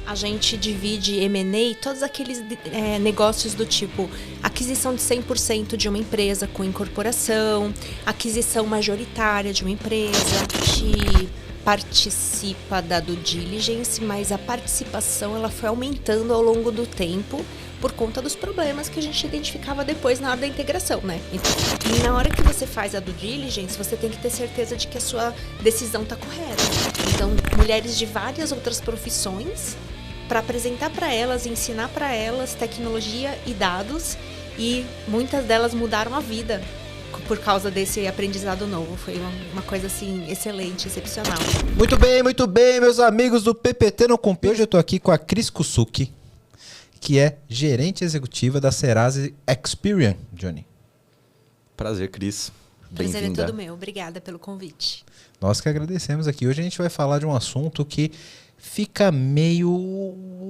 a gente divide M&A, todos aqueles negócios do tipo aquisição de 100% de uma empresa com incorporação, aquisição majoritária de uma empresa, que participa da due diligence, mas a participação ela foi aumentando ao longo do tempo por conta dos problemas que a gente identificava depois na hora da integração, né? E na hora que você faz a due diligence, você tem que ter certeza de que a sua decisão está correta. Então, mulheres de várias outras profissões, para apresentar para elas, ensinar para elas tecnologia e dados, e muitas delas mudaram a vida por causa desse aprendizado novo. Foi uma coisa assim excelente, excepcional. Muito bem, meus amigos do PPT no Compi. Hoje eu tô aqui com a Cris Kusuki, que é gerente executiva da Serasa Experian, Johnny. Prazer, Cris. Bem-vinda. Prazer é todo meu. Obrigada pelo convite. Nós que agradecemos aqui. Hoje a gente vai falar de um assunto que fica meio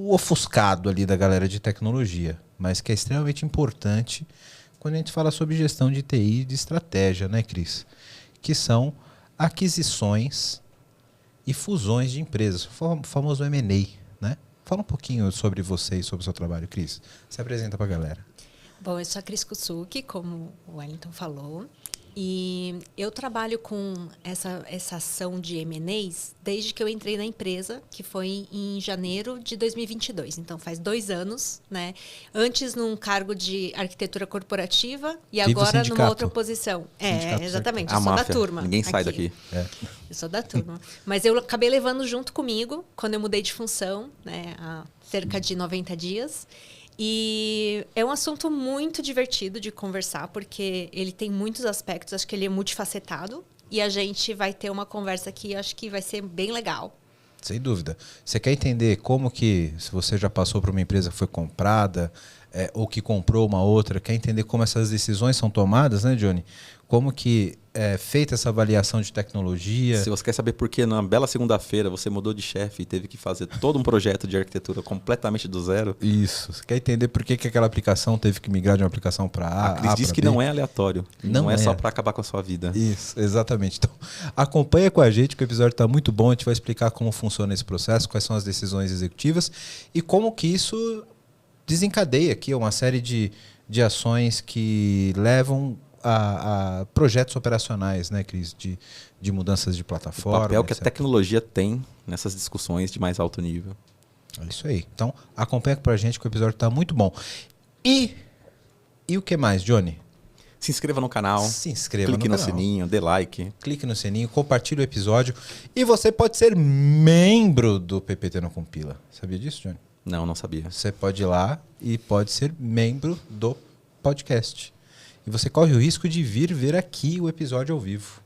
ofuscado ali da galera de tecnologia, mas que é extremamente importante quando a gente fala sobre gestão de TI e de estratégia, né, Cris? Que são aquisições e fusões de empresas, o famoso M&A, né? Fala um pouquinho sobre você e sobre o seu trabalho, Cris. Se apresenta para a galera. Bom, eu sou a Cris Kusuki, como o Wellington falou, e eu trabalho com essa ação de M&As desde que eu entrei na empresa, que foi em janeiro de 2022. Então, faz 2 anos, né? Antes num cargo de arquitetura corporativa e Viva agora sindicato. numa outra posição. Exatamente. Eu sou da turma. Ninguém sai daqui. Eu sou da turma. Mas eu acabei levando junto comigo quando eu mudei de função, né? Há cerca de 90 dias. E é um assunto muito divertido de conversar, porque ele tem muitos aspectos, acho que ele é multifacetado, e a gente vai ter uma conversa aqui, acho que vai ser bem legal. Sem dúvida. Você quer entender como que, se você já passou por uma empresa que foi comprada, ou que comprou uma outra, quer entender como essas decisões são tomadas, né, Johnny? Como que é feita essa avaliação de tecnologia. Se você quer saber por que na bela segunda-feira você mudou de chefe e teve que fazer todo um projeto de arquitetura completamente do zero. Isso. Você quer entender por que aquela aplicação teve que migrar de uma aplicação para A. A Cris diz que não é aleatório. Não é só para acabar com a sua vida. Isso, exatamente. Então, acompanha com a gente, que o episódio está muito bom. A gente vai explicar como funciona esse processo, quais são as decisões executivas e como que isso desencadeia aqui uma série de ações que levam a projetos operacionais, né, Cris, de mudanças de plataforma. O papel que etc. a tecnologia tem nessas discussões de mais alto nível. É isso aí. Então, acompanha com a gente que o episódio está muito bom. E o que mais, Johnny? Se inscreva no canal. Se inscreva clique no no canal. sininho, dê like. Clique no sininho, compartilhe o episódio. E você pode ser membro do PPT Não Compila. Sabia disso, Johnny? Não sabia. Você pode ir lá e pode ser membro do podcast. E você corre o risco de vir ver aqui o episódio ao vivo.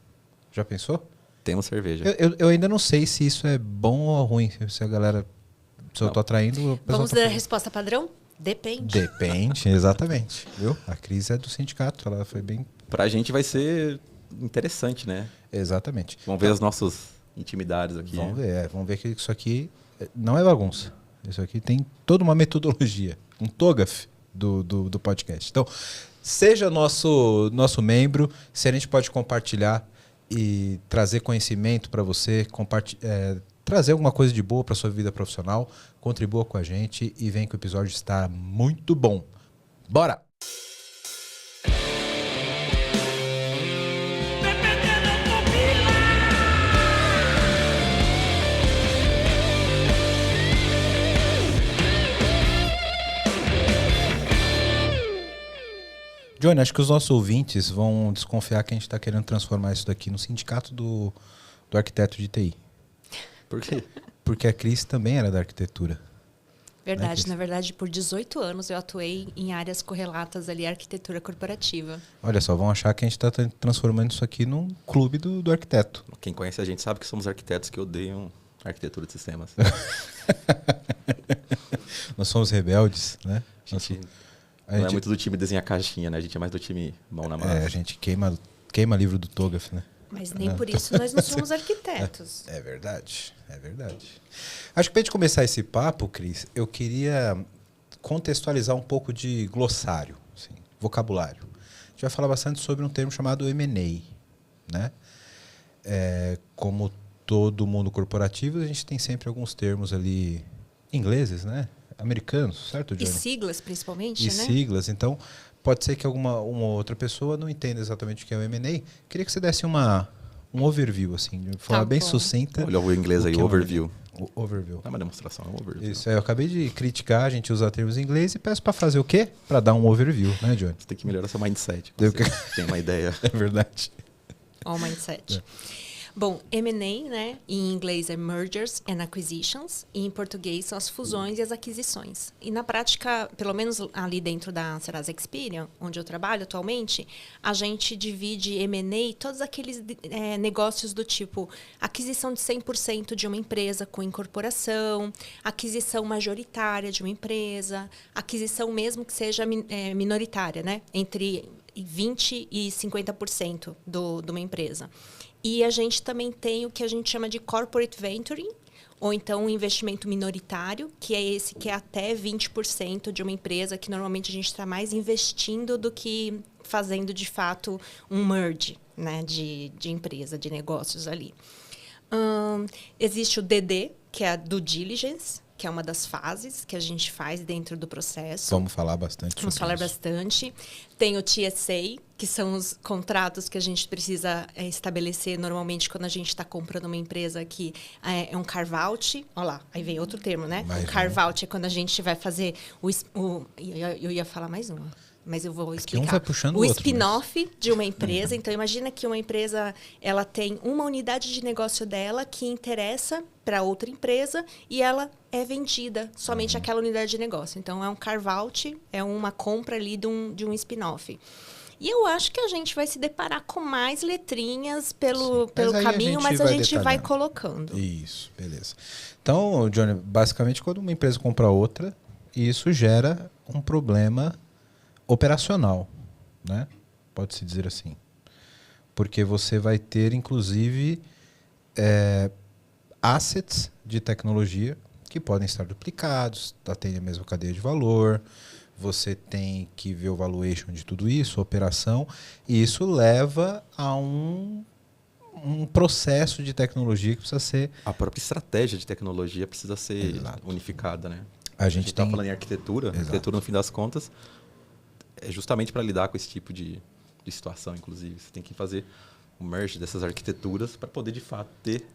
Já pensou? Temos cerveja. Eu ainda não sei se isso é bom ou ruim. Se a galera... Se eu tô atraindo... Vamos dar a resposta padrão? Depende. Depende, exatamente. Viu? A Cris é do sindicato. Ela foi bem... Pra gente vai ser interessante, né? Exatamente. Vamos ver as nossas intimidades aqui. Vamos ver que isso aqui não é bagunça. Isso aqui tem toda uma metodologia. Um TOGAF do podcast. Então... Seja nosso membro, se a gente pode compartilhar e trazer conhecimento para você, trazer alguma coisa de boa para sua vida profissional, contribua com a gente e vem que o episódio está muito bom. Bora! Johnny, acho que os nossos ouvintes vão desconfiar que a gente está querendo transformar isso daqui no sindicato do arquiteto de TI. Por quê? Porque a Cris também era da arquitetura. Verdade. Na verdade, por 18 anos eu atuei em áreas correlatas ali à arquitetura corporativa. Olha só, vão achar que a gente está transformando isso aqui num clube do arquiteto. Quem conhece a gente sabe que somos arquitetos que odeiam arquitetura de sistemas. Nós somos rebeldes, né? A gente não é muito do time desenhar caixinha, né? A gente é mais do time mão na massa. A gente queima livro do TOGAF, né? Mas nem por isso nós não somos arquitetos. É verdade. Acho que para a gente começar esse papo, Cris, eu queria contextualizar um pouco de glossário, assim, vocabulário. A gente vai falar bastante sobre um termo chamado M&A, né? Como todo mundo corporativo, a gente tem sempre alguns termos ali ingleses, né? Americanos, certo, E Johnny? siglas, principalmente, E né? siglas. Então, pode ser que uma outra pessoa não entenda exatamente o que é o M&A. Queria que você desse um overview, assim, de forma bem bom. sucinta. Olha o inglês aí, que é o um overview. O overview. Não é uma demonstração, é um overview. Isso aí, eu acabei de criticar, a gente usa termos em inglês e peço para fazer o quê? Para dar um overview, né, Johnny? Você tem que melhorar seu mindset. Deu Você que- tem uma ideia. É verdade. All mindset. Bom, M&A, né, em inglês é Mergers and Acquisitions, e em português são as fusões e as aquisições. E na prática, pelo menos ali dentro da Serasa Experian, onde eu trabalho atualmente, a gente divide M&A todos aqueles negócios do tipo aquisição de 100% de uma empresa com incorporação, aquisição majoritária de uma empresa, aquisição mesmo que seja minoritária, né, entre 20% e 50% de uma empresa. E a gente também tem o que a gente chama de corporate venturing, ou então um investimento minoritário, que é esse que é até 20% de uma empresa, que normalmente a gente está mais investindo do que fazendo, de fato, um merge, né, de empresa, de negócios ali. Existe o DD, que é a due diligence, que é uma das fases que a gente faz dentro do processo. Vamos falar bastante Vamos falar bastante. Tem o TSA, que são os contratos que a gente precisa estabelecer normalmente quando a gente está comprando uma empresa que é um carve-out. Olha lá, aí vem outro termo, né? Mais um carve-out é quando a gente vai fazer eu ia falar mais uma, mas eu vou explicar. um vai puxando o o outro, spin-off de uma empresa. Então, imagina que uma empresa ela tem uma unidade de negócio dela que interessa para outra empresa e ela é vendida somente aquela unidade de negócio. Então, é um carve-out, é uma compra ali de um spin-off. E eu acho que a gente vai se deparar com mais letrinhas pelo caminho, mas a gente vai colocando. Isso, beleza. Então, Johnny, basicamente, quando uma empresa compra outra, isso gera um problema operacional, né? Pode-se dizer assim. Porque você vai ter, inclusive, assets de tecnologia que podem estar duplicados, atendem a mesma cadeia de valor, você tem que ver o valuation de tudo isso, a operação, e isso leva a um processo de tecnologia que precisa ser... A própria estratégia de tecnologia precisa ser Exato. unificada, né? A gente está tem... falando em arquitetura. Exato. Arquitetura, no fim das contas, é justamente para lidar com esse tipo de situação, inclusive. Você tem que fazer o merge dessas arquiteturas para poder, de fato, ter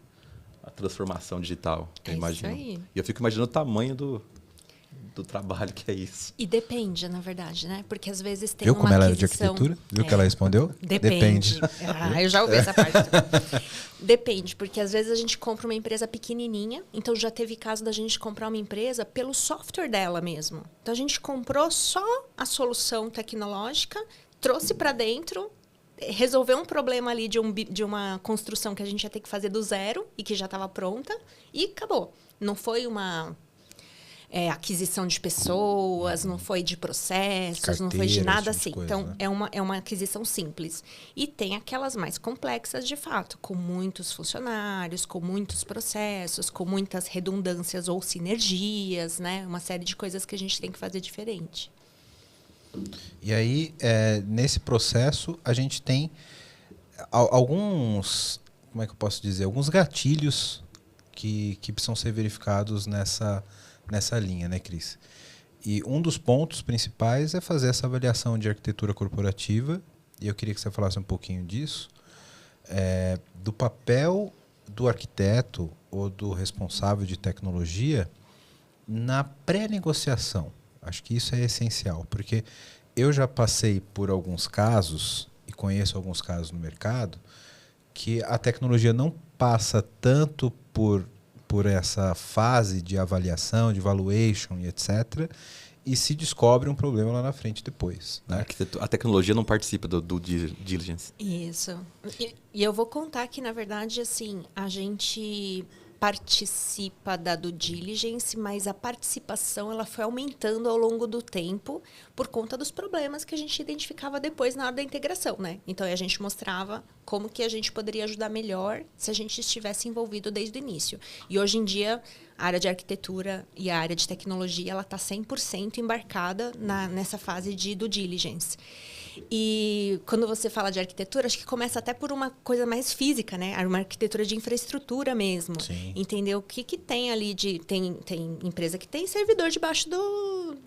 a transformação digital. Eu imagino. Isso aí. E eu fico imaginando o tamanho do trabalho que é isso. E depende, na verdade, né? Porque às vezes tem Viu uma como ela era de aquisição... arquitetura? Viu que ela respondeu? Depende. Eu já ouvi essa parte. Depende, porque às vezes a gente compra uma empresa pequenininha, então já teve caso da gente comprar uma empresa pelo software dela mesmo. Então a gente comprou só a solução tecnológica, trouxe para dentro, resolveu um problema ali de uma construção que a gente ia ter que fazer do zero e que já estava pronta e acabou. Não foi uma... aquisição de pessoas, não foi de processos, não foi de nada assim. Coisa, então, né? é uma aquisição simples. E tem aquelas mais complexas, de fato, com muitos funcionários, com muitos processos, com muitas redundâncias ou sinergias, né? Uma série de coisas que a gente tem que fazer diferente. E aí, nesse processo, a gente tem alguns, como é que eu posso dizer, alguns gatilhos que precisam ser verificados nessa linha, né, Cris? E um dos pontos principais é fazer essa avaliação de arquitetura corporativa, e eu queria que você falasse um pouquinho disso, do papel do arquiteto ou do responsável de tecnologia na pré-negociação. Acho que isso é essencial, porque eu já passei por alguns casos, e conheço alguns casos no mercado, que a tecnologia não passa tanto por essa fase de avaliação, de valuation e etc., e se descobre um problema lá na frente depois. Né? A tecnologia não participa do due diligence. Isso. E eu vou contar que, na verdade, assim, a gente participa da due diligence, mas a participação ela foi aumentando ao longo do tempo por conta dos problemas que a gente identificava depois na hora da integração, né? Então, a gente mostrava como que a gente poderia ajudar melhor se a gente estivesse envolvido desde o início. E hoje em dia, a área de arquitetura e a área de tecnologia ela está 100% embarcada nessa fase de due diligence. E quando você fala de arquitetura, acho que começa até por uma coisa mais física, né? Uma arquitetura de infraestrutura mesmo. Sim. Entender o que tem ali de... Tem empresa que tem servidor debaixo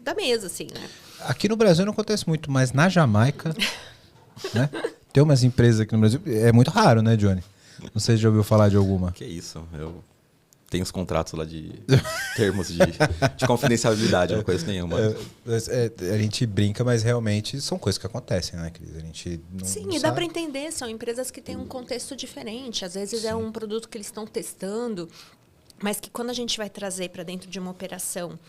da mesa, assim, né? Aqui no Brasil não acontece muito, mas na Jamaica, né? Tem umas empresas aqui no Brasil, é muito raro, né, Johnny? Não sei se já ouviu falar de alguma. Que isso, eu tenho os contratos lá de termos de confidencialidade, eu não conheço nenhuma. A gente brinca, mas realmente são coisas que acontecem, né, Cris? A gente não Sim, não e dá sabe. para entender, são empresas que têm um contexto diferente. Às vezes é um produto que eles estão testando, mas que quando a gente vai trazer para dentro de uma operação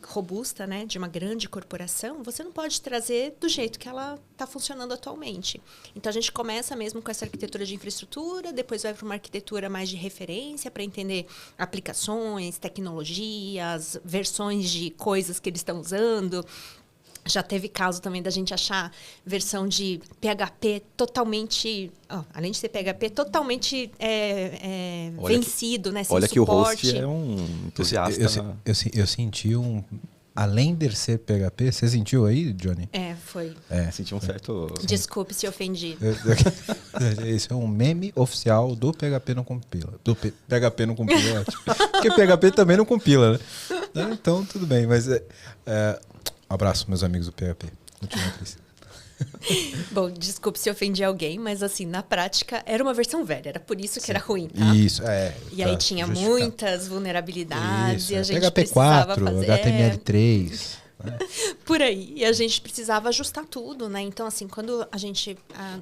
robusta, né, de uma grande corporação, você não pode trazer do jeito que ela está funcionando atualmente. Então, a gente começa mesmo com essa arquitetura de infraestrutura, depois vai para uma arquitetura mais de referência para entender aplicações, tecnologias, versões de coisas que eles estão usando. Já teve caso também da gente achar versão de PHP totalmente... além de ser PHP, totalmente vencido, né? Sem olha suporte. que o host é um entusiasta. Eu senti um... Além de ser PHP, você sentiu aí, Johnny? Foi. Senti um certo... Desculpe se ofendi. Esse é um meme oficial do PHP não compila. Do PHP não compila, é ótimo. Porque PHP também não compila, né? Então, tudo bem. Mas... abraço, meus amigos do PHP. Continua, Cris. Bom, desculpe se ofendi alguém, mas assim, na prática, era uma versão velha. Era por isso que era ruim, tá? Isso, E aí tinha muitas vulnerabilidades e a gente PHP precisava 4, fazer... HTML3... né? Por aí. E a gente precisava ajustar tudo, né? Então, assim, quando a gente...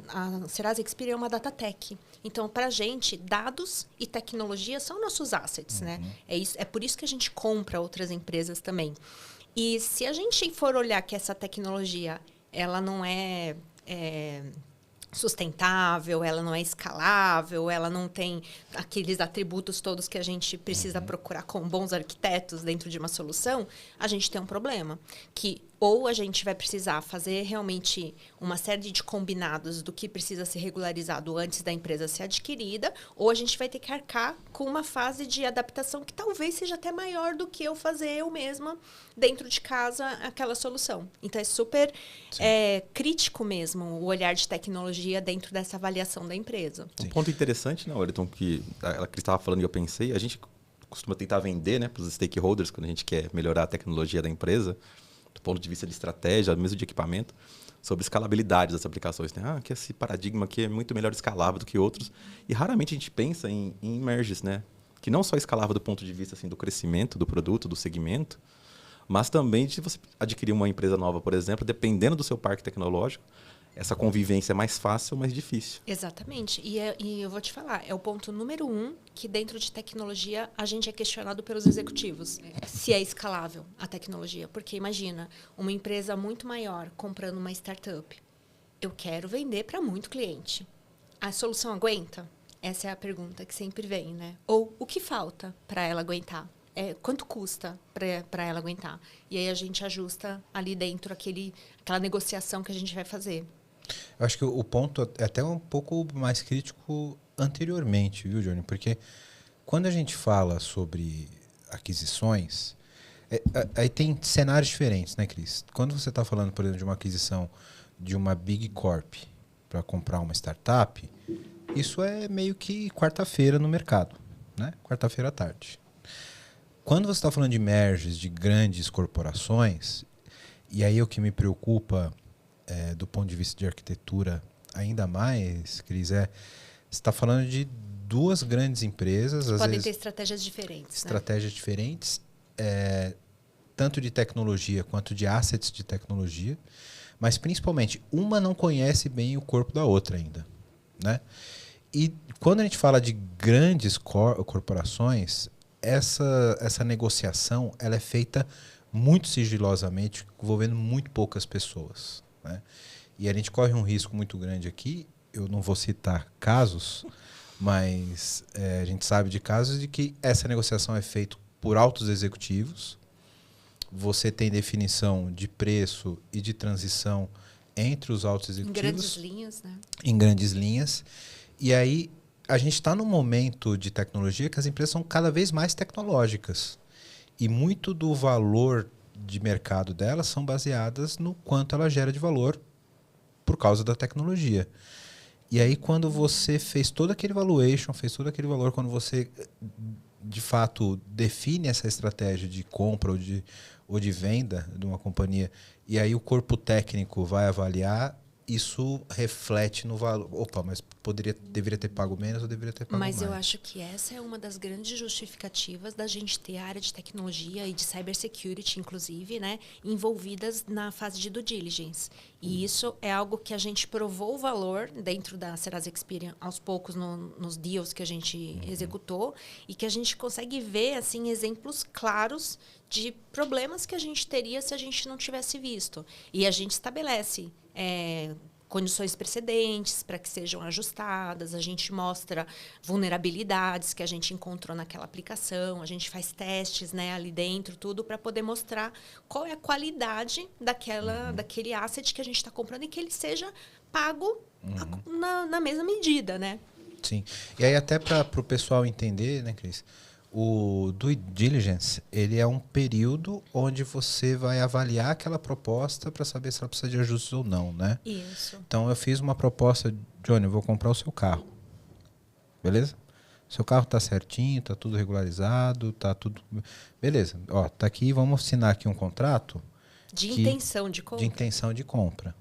A Serasa Experian é uma data tech. Então, para a gente, dados e tecnologia são nossos assets, né? É por isso que a gente compra outras empresas também. E se a gente for olhar que essa tecnologia ela não é sustentável, ela não é escalável, ela não tem aqueles atributos todos que a gente precisa procurar com bons arquitetos dentro de uma solução, a gente tem um problema. Que ou a gente vai precisar fazer realmente uma série de combinados do que precisa ser regularizado antes da empresa ser adquirida, ou a gente vai ter que arcar com uma fase de adaptação que talvez seja até maior do que eu fazer eu mesma dentro de casa aquela solução. Então, é super crítico mesmo o olhar de tecnologia dentro dessa avaliação da empresa. Um ponto interessante, né, Wellington, que ela estava falando e eu pensei, a gente costuma tentar vender, né, para os stakeholders quando a gente quer melhorar a tecnologia da empresa, do ponto de vista de estratégia, mesmo de equipamento, sobre escalabilidade das aplicações. Né? Que esse paradigma aqui é muito melhor escalável do que outros. E raramente a gente pensa em merges, né? Que não só escalável do ponto de vista assim, do crescimento do produto, do segmento, mas também de você adquirir uma empresa nova, por exemplo, dependendo do seu parque tecnológico, essa convivência é mais fácil ou mais difícil. Exatamente. E eu vou te falar, é o ponto número 1 que dentro de tecnologia a gente é questionado pelos executivos. Se é escalável a tecnologia. Porque imagina, uma empresa muito maior comprando uma startup. Eu quero vender para muito cliente. A solução aguenta? Essa é a pergunta que sempre vem, né? Ou o que falta para ela aguentar? Quanto custa para ela aguentar? E aí a gente ajusta ali dentro aquela negociação que a gente vai fazer. Eu acho que o ponto é até um pouco mais crítico anteriormente, viu, Johnny? Porque quando a gente fala sobre aquisições, aí tem cenários diferentes, né, Cris? Quando você está falando, por exemplo, de uma aquisição de uma Big Corp para comprar uma startup, isso é meio que quarta-feira no mercado, né? Quarta-feira à tarde. Quando você está falando de merges de grandes corporações, e aí o que me preocupa do ponto de vista de arquitetura ainda mais, Cris, você está falando de duas grandes empresas. Podem ter estratégias diferentes. Estratégias diferentes, tanto de tecnologia quanto de assets de tecnologia, mas principalmente uma não conhece bem o corpo da outra ainda, né? E quando a gente fala de grandes corporações, essa negociação ela é feita muito sigilosamente, envolvendo muito poucas pessoas, né? E a gente corre um risco muito grande aqui. Eu não vou citar casos, mas a gente sabe de casos de que essa negociação é feita por altos executivos. Você tem definição de preço e de transição entre os altos executivos. Em grandes linhas, né? Em grandes linhas. E aí a gente está num momento de tecnologia que as empresas são cada vez mais tecnológicas. E muito do valor de mercado delas são baseadas no quanto ela gera de valor por causa da tecnologia. E aí, quando você fez todo aquele valuation, fez todo aquele valor, quando você, de fato, define essa estratégia de compra ou de venda de uma companhia, e aí o corpo técnico vai avaliar, isso reflete no valor. Opa, mas deveria ter pago menos ou deveria ter pago mais. Mas eu acho que essa é uma das grandes justificativas da gente ter a área de tecnologia e de cybersecurity, inclusive, né, envolvidas na fase de due diligence. E isso é algo que a gente provou o valor dentro da Serasa Experian aos poucos nos deals que a gente executou e que a gente consegue ver assim exemplos claros de problemas que a gente teria se a gente não tivesse visto. E a gente estabelece condições precedentes para que sejam ajustadas, a gente mostra vulnerabilidades que a gente encontrou naquela aplicação, a gente faz testes, né, ali dentro, tudo para poder mostrar qual é a qualidade daquele asset que a gente está comprando e que ele seja pago na mesma medida, né? Sim. E aí até para o pessoal entender, né, Cris? O due diligence, ele é um período onde você vai avaliar aquela proposta para saber se ela precisa de ajustes ou não, né? Isso. Então, eu fiz uma proposta, Johnny, eu vou comprar o seu carro. Beleza? Seu carro está certinho, está tudo regularizado, está tudo... Beleza. Ó, tá aqui, vamos assinar aqui um contrato... De intenção de compra. De intenção de compra.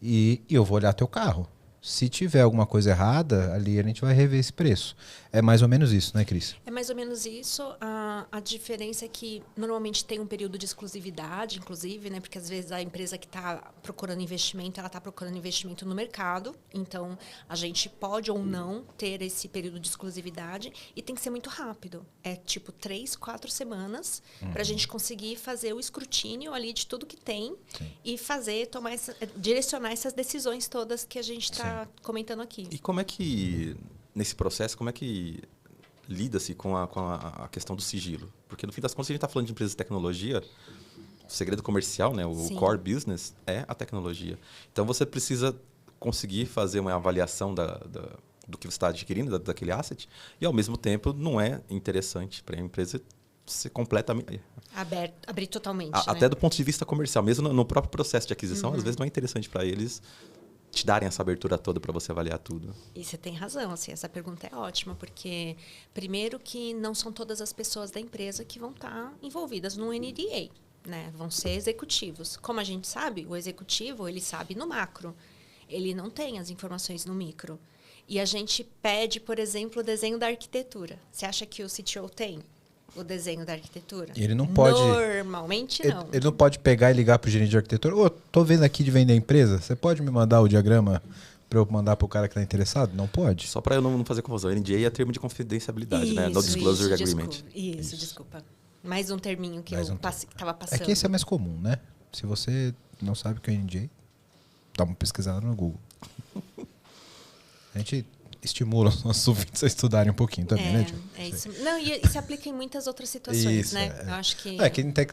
E eu vou olhar teu carro. Se tiver alguma coisa errada, ali a gente vai rever esse preço. É mais ou menos isso, né, Cris? É mais ou menos isso. A diferença é que normalmente tem um período de exclusividade, inclusive, né? Porque às vezes a empresa que está procurando investimento, ela está procurando investimento no mercado. Então, a gente pode ou não ter esse período de exclusividade e tem que ser muito rápido. É tipo 3, 4 semanas para a gente conseguir fazer o escrutínio ali de tudo que tem e direcionar essas decisões todas que a gente está comentando aqui. E como é que, nesse processo, como é que lida-se com a questão do sigilo? Porque, no fim das contas, a gente está falando de empresas de tecnologia, o segredo comercial, né, o core business, é a tecnologia. Então, você precisa conseguir fazer uma avaliação do que você está adquirindo, daquele asset, e, ao mesmo tempo, não é interessante para a empresa ser completamente... Abrir totalmente, até do ponto de vista comercial. Mesmo no próprio processo de aquisição, às vezes não é interessante para eles te darem essa abertura toda para você avaliar tudo. E você tem razão, assim, essa pergunta é ótima, porque primeiro que não são todas as pessoas da empresa que vão estar envolvidas no NDA, né? Vão ser executivos. Como a gente sabe, o executivo, ele sabe no macro, ele não tem as informações no micro. E a gente pede, por exemplo, o desenho da arquitetura. Você acha que o CTO tem o desenho da arquitetura? Ele não pode... Normalmente não. Ele não pode pegar e ligar para o gerente de arquitetura. Ô, tô vendo aqui de vender a empresa. Você pode me mandar o diagrama para eu mandar para o cara que está interessado? Não pode? Só para eu não fazer confusão. NDA é termo de confidencialidade, né? No Disclosure Agreement. Desculpa. Mais um terminho que eu estava passando. É que esse é mais comum, né? Se você não sabe o que é NDA, dá uma pesquisada no Google. A gente... estimula os nossos ouvintes a estudarem um pouquinho também, né, Tio? É isso. Não, e se aplica em muitas outras situações, isso, né? Eu acho que...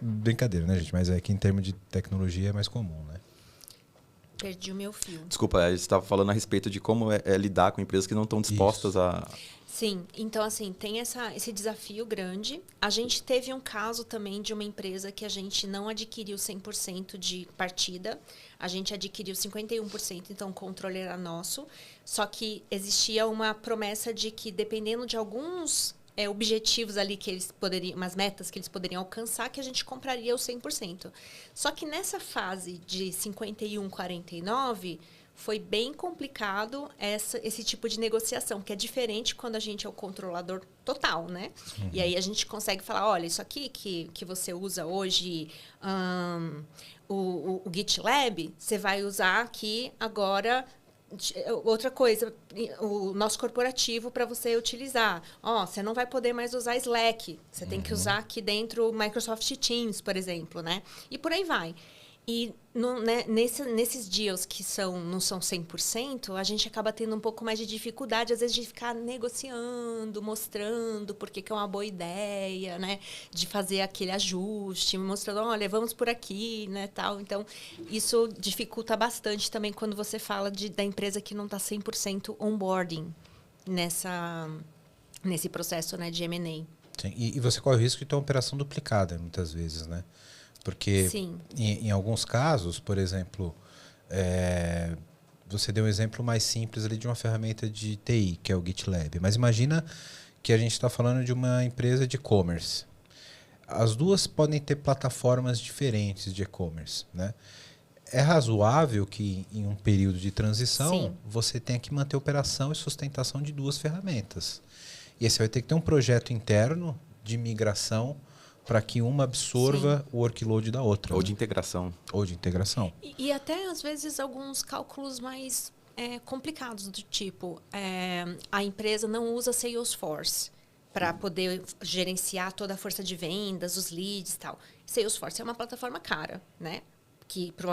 brincadeira, né, gente? Mas é que em termos de tecnologia é mais comum, né? Perdi o meu fio. Desculpa, a gente estava falando a respeito de como é lidar com empresas que não estão dispostas a... Sim, então assim, tem esse desafio grande. A gente teve um caso também de uma empresa que a gente não adquiriu 100% de partida, a gente adquiriu 51%, então o controle era nosso, só que existia uma promessa de que dependendo de alguns objetivos ali que eles poderiam, umas metas que eles poderiam alcançar, que a gente compraria o 100%. Só que nessa fase de 51-49, foi bem complicado esse tipo de negociação, que é diferente quando a gente é o controlador total, né? E aí a gente consegue falar, olha, isso aqui que você usa hoje, o GitLab, você vai usar aqui agora... Outra coisa, o nosso corporativo para você utilizar. Você não vai poder mais usar Slack. Você tem que usar aqui dentro o Microsoft Teams, por exemplo, né? E por aí vai. E nesses deals que não são 100%, a gente acaba tendo um pouco mais de dificuldade, às vezes, de ficar negociando, mostrando por que é uma boa ideia, né? De fazer aquele ajuste, mostrando, olha, vamos por aqui, né? Tal. Então, isso dificulta bastante também quando você fala da empresa que não está 100% onboarding nesse processo, né, de M&A. Sim, e você corre o risco de ter uma operação duplicada, muitas vezes, né? Porque em alguns casos, por exemplo, você deu um exemplo mais simples ali de uma ferramenta de TI, que é o GitLab. Mas imagina que a gente está falando de uma empresa de e-commerce. As duas podem ter plataformas diferentes de e-commerce, né? É razoável que em um período de transição Sim. você tenha que manter operação e sustentação de duas ferramentas. E aí você vai ter que ter um projeto interno de migração para que uma absorva o workload da outra. Ou né? de integração. Ou de integração. E até, às vezes, alguns cálculos mais complicados, do tipo, a empresa não usa Salesforce para poder gerenciar toda a força de vendas, os leads e tal. Salesforce é uma plataforma cara, né? Que para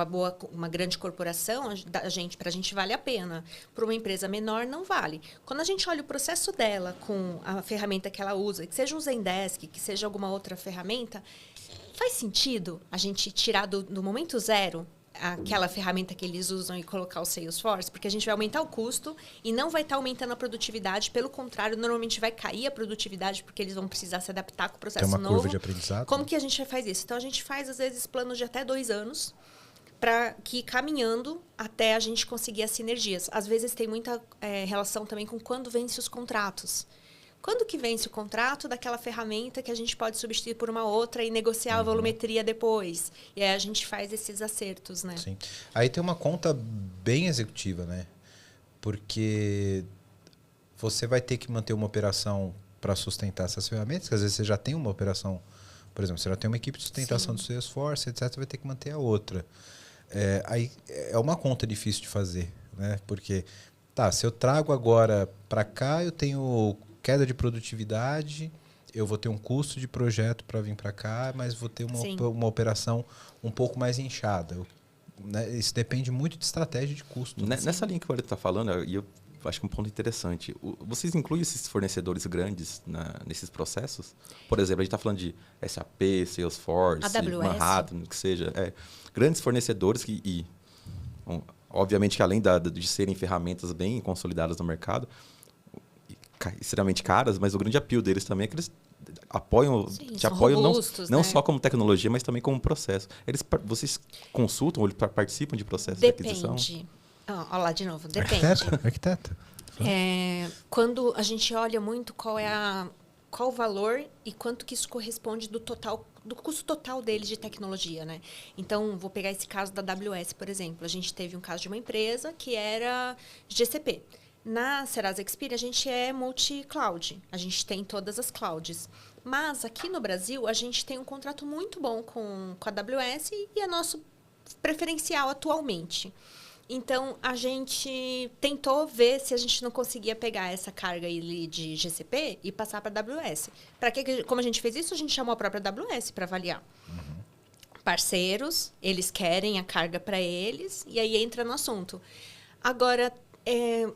uma grande corporação, para a gente vale a pena. Para uma empresa menor, não vale. Quando a gente olha o processo dela com a ferramenta que ela usa, que seja um Zendesk, que seja alguma outra ferramenta, faz sentido a gente tirar do momento zero aquela ferramenta que eles usam e colocar o Salesforce? Porque a gente vai aumentar o custo e não vai estar aumentando a produtividade. Pelo contrário, normalmente vai cair a produtividade porque eles vão precisar se adaptar com o processo novo. Tem uma curva de aprendizado. Como que a gente faz isso? Então, a gente faz, às vezes, planos de até 2 anos para que ir caminhando até a gente conseguir as sinergias. Às vezes, tem muita relação também com quando vence os contratos. Quando que vence o contrato daquela ferramenta que a gente pode substituir por uma outra e negociar a volumetria depois? E aí a gente faz esses acertos, né? Sim. Aí tem uma conta bem executiva, né? Porque você vai ter que manter uma operação para sustentar essas ferramentas, que às vezes você já tem uma operação, por exemplo, você já tem uma equipe de sustentação do Salesforce, etc., você vai ter que manter a outra. Aí é uma conta difícil de fazer, né? Porque, se eu trago agora para cá, eu tenho queda de produtividade, eu vou ter um custo de projeto para vir para cá, mas vou ter uma operação um pouco mais inchada. Né? Isso depende muito de estratégia de custo. Nessa linha que o Wellington está falando, e eu acho que é um ponto interessante, vocês incluem esses fornecedores grandes nesses processos? Por exemplo, a gente está falando de SAP, Salesforce, AWS. Manhattan, o que seja. Grandes fornecedores que, obviamente, que além de serem ferramentas bem consolidadas no mercado, extremamente caras, mas o grande apelo deles também é que eles te apoiam robustos, não né? só como tecnologia, mas também como processo. Vocês consultam ou participam de processos de aquisição? Depende. Olha lá de novo. Depende. Arquiteta. Quando a gente olha muito qual o valor e quanto que isso corresponde do custo total deles de tecnologia, né? Então, vou pegar esse caso da AWS, por exemplo. A gente teve um caso de uma empresa que era GCP. Na Serasa Experian, a gente é multi-cloud. A gente tem todas as clouds. Mas, aqui no Brasil, a gente tem um contrato muito bom com a AWS e é nosso preferencial atualmente. Então, a gente tentou ver se a gente não conseguia pegar essa carga aí de GCP e passar para a AWS. Como a gente fez isso, a gente chamou a própria AWS para avaliar. Parceiros, eles querem a carga para eles e aí entra no assunto. Agora,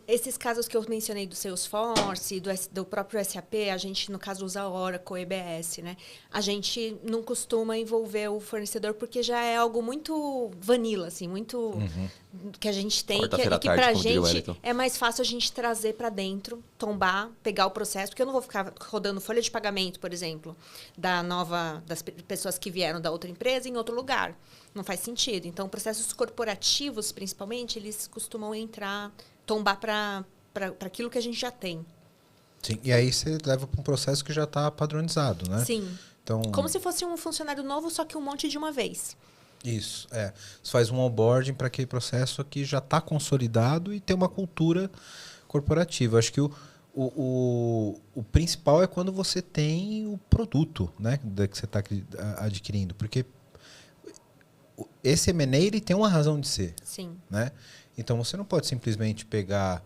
esses casos que eu mencionei do Salesforce, do próprio SAP, a gente, no caso, usa Oracle, EBS, né? A gente não costuma envolver o fornecedor porque já é algo muito vanilla, assim, muito que a gente tem e que pra gente é mais fácil a gente trazer para dentro, tombar, pegar o processo, porque eu não vou ficar rodando folha de pagamento, por exemplo, das pessoas que vieram da outra empresa em outro lugar. Não faz sentido. Então, processos corporativos, principalmente, eles costumam tombar para aquilo que a gente já tem. Sim, e aí você leva para um processo que já está padronizado, né? Sim. Então, como se fosse um funcionário novo, só que um monte de uma vez. Isso, Você faz um onboarding para aquele processo que já está consolidado e tem uma cultura corporativa. Acho que o principal é quando você tem o produto, né, que você está adquirindo. Porque esse M&A ele tem uma razão de ser. Sim. Né? Então, você não pode simplesmente pegar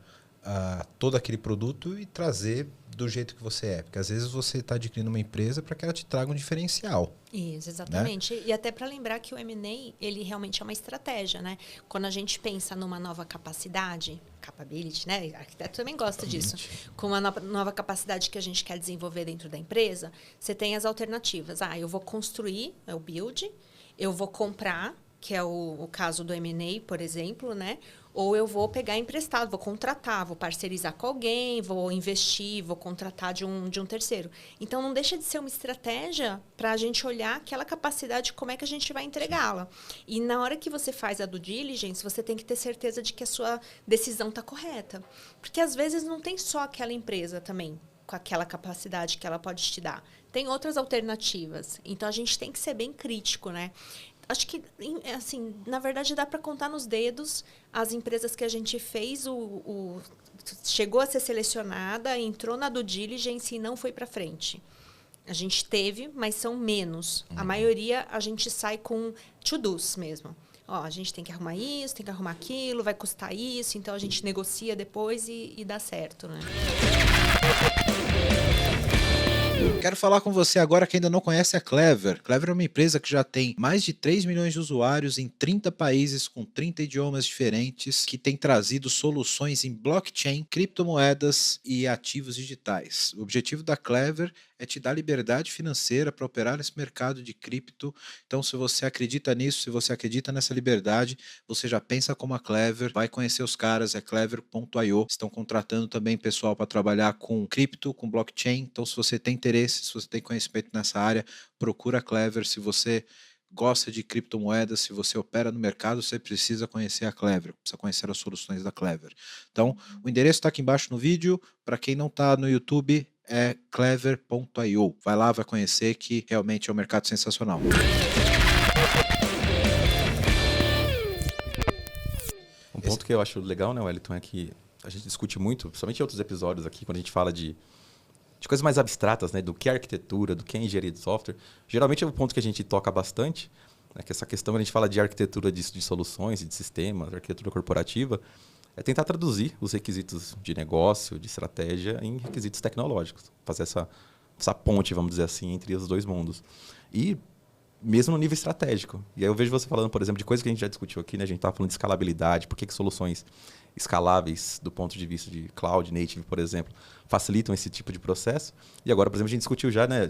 todo aquele produto e trazer do jeito que você é. Porque, às vezes, você está adquirindo uma empresa para que ela te traga um diferencial. Isso, exatamente. Né? E até para lembrar que o M&A, ele realmente é uma estratégia, né? Quando a gente pensa numa nova capacidade, capability, né? Arquiteto também gosta disso. Com uma nova capacidade que a gente quer desenvolver dentro da empresa, você tem as alternativas. Eu vou construir, é o build, eu vou comprar, que é o caso do M&A, por exemplo, né? Ou eu vou pegar emprestado, vou contratar, vou parcerizar com alguém, vou investir, vou contratar de um terceiro. Então, não deixa de ser uma estratégia para a gente olhar aquela capacidade, como é que a gente vai entregá-la. E na hora que você faz a due diligence, você tem que ter certeza de que a sua decisão está correta. Porque, às vezes, não tem só aquela empresa também, com aquela capacidade que ela pode te dar. Tem outras alternativas. Então, a gente tem que ser bem crítico, né? Acho que, assim, na verdade, dá para contar nos dedos as empresas que a gente fez, chegou a ser selecionada, entrou na due diligence e não foi para frente. A gente teve, mas são menos. A maioria, a gente sai com to-dos mesmo. Ó, a gente tem que arrumar isso, tem que arrumar aquilo, vai custar isso, então a gente negocia depois e dá certo, né? Quero falar com você agora que ainda não conhece a Clever. Clever é uma empresa que já tem mais de 3 milhões de usuários em 30 países com 30 idiomas diferentes, que tem trazido soluções em blockchain, criptomoedas e ativos digitais. O objetivo da Clever é te dar liberdade financeira para operar nesse mercado de cripto. Então, se você acredita nisso, se você acredita nessa liberdade, você já pensa como a Clever, vai conhecer os caras, é clever.io. Estão contratando também pessoal para trabalhar com cripto, com blockchain. Então, se você tem interesse, se você tem conhecimento nessa área, procura a Clever. Se você gosta de criptomoedas, se você opera no mercado, você precisa conhecer a Clever, precisa conhecer as soluções da Clever. Então, o endereço está aqui embaixo no vídeo. Para quem não está no YouTube, é clever.io. Vai lá, vai conhecer, que realmente é um mercado sensacional. Um ponto que eu acho legal, né, Wellington, é que a gente discute muito, principalmente em outros episódios aqui, quando a gente fala de coisas mais abstratas, né, do que é arquitetura, do que é engenharia de software. Geralmente é o ponto que a gente toca bastante, né, que essa questão, a gente fala de arquitetura de soluções, de sistemas, arquitetura corporativa, é tentar traduzir os requisitos de negócio, de estratégia, em requisitos tecnológicos. Fazer essa ponte, vamos dizer assim, entre os dois mundos. E mesmo no nível estratégico. E aí eu vejo você falando, por exemplo, de coisas que a gente já discutiu aqui, né? A gente estava falando de escalabilidade, por que soluções escaláveis do ponto de vista de cloud native, por exemplo, facilitam esse tipo de processo. E agora, por exemplo, a gente discutiu já, né,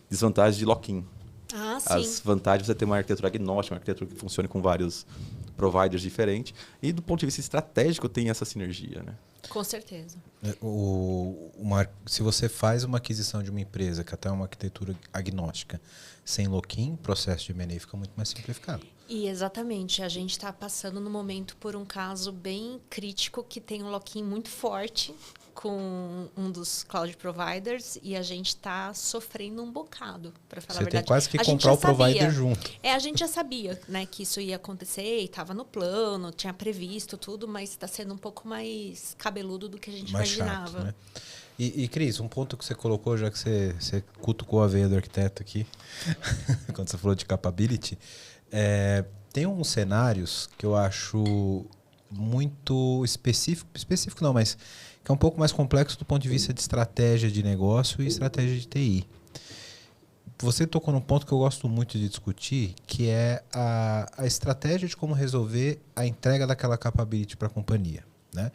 desvantagens de lock-in. Ah, sim. As vantagens de você ter uma arquitetura agnóstica, uma arquitetura que funcione com vários providers diferentes. E do ponto de vista estratégico tem essa sinergia, né? Com certeza. Se você faz uma aquisição de uma empresa que até é uma arquitetura agnóstica sem lock-in, o processo de M&A fica muito mais simplificado. E exatamente, a gente está passando no momento por um caso bem crítico que tem um lock-in muito forte com um dos cloud providers e a gente está sofrendo um bocado, para falar a verdade. Você tem quase que comprar o provider junto. A gente já sabia, né, que isso ia acontecer e estava no plano, tinha previsto tudo, mas está sendo um pouco mais cabeludo do que a gente mais imaginava. Chato, né? E Cris, um ponto que você colocou, já que você cutucou a veia do arquiteto aqui, quando você falou de capability, tem uns cenários que eu acho muito específico não, mas que é um pouco mais complexo do ponto de vista de estratégia de negócio e estratégia de TI. Você tocou num ponto que eu gosto muito de discutir, que é a estratégia de como resolver a entrega daquela capability para a companhia, né?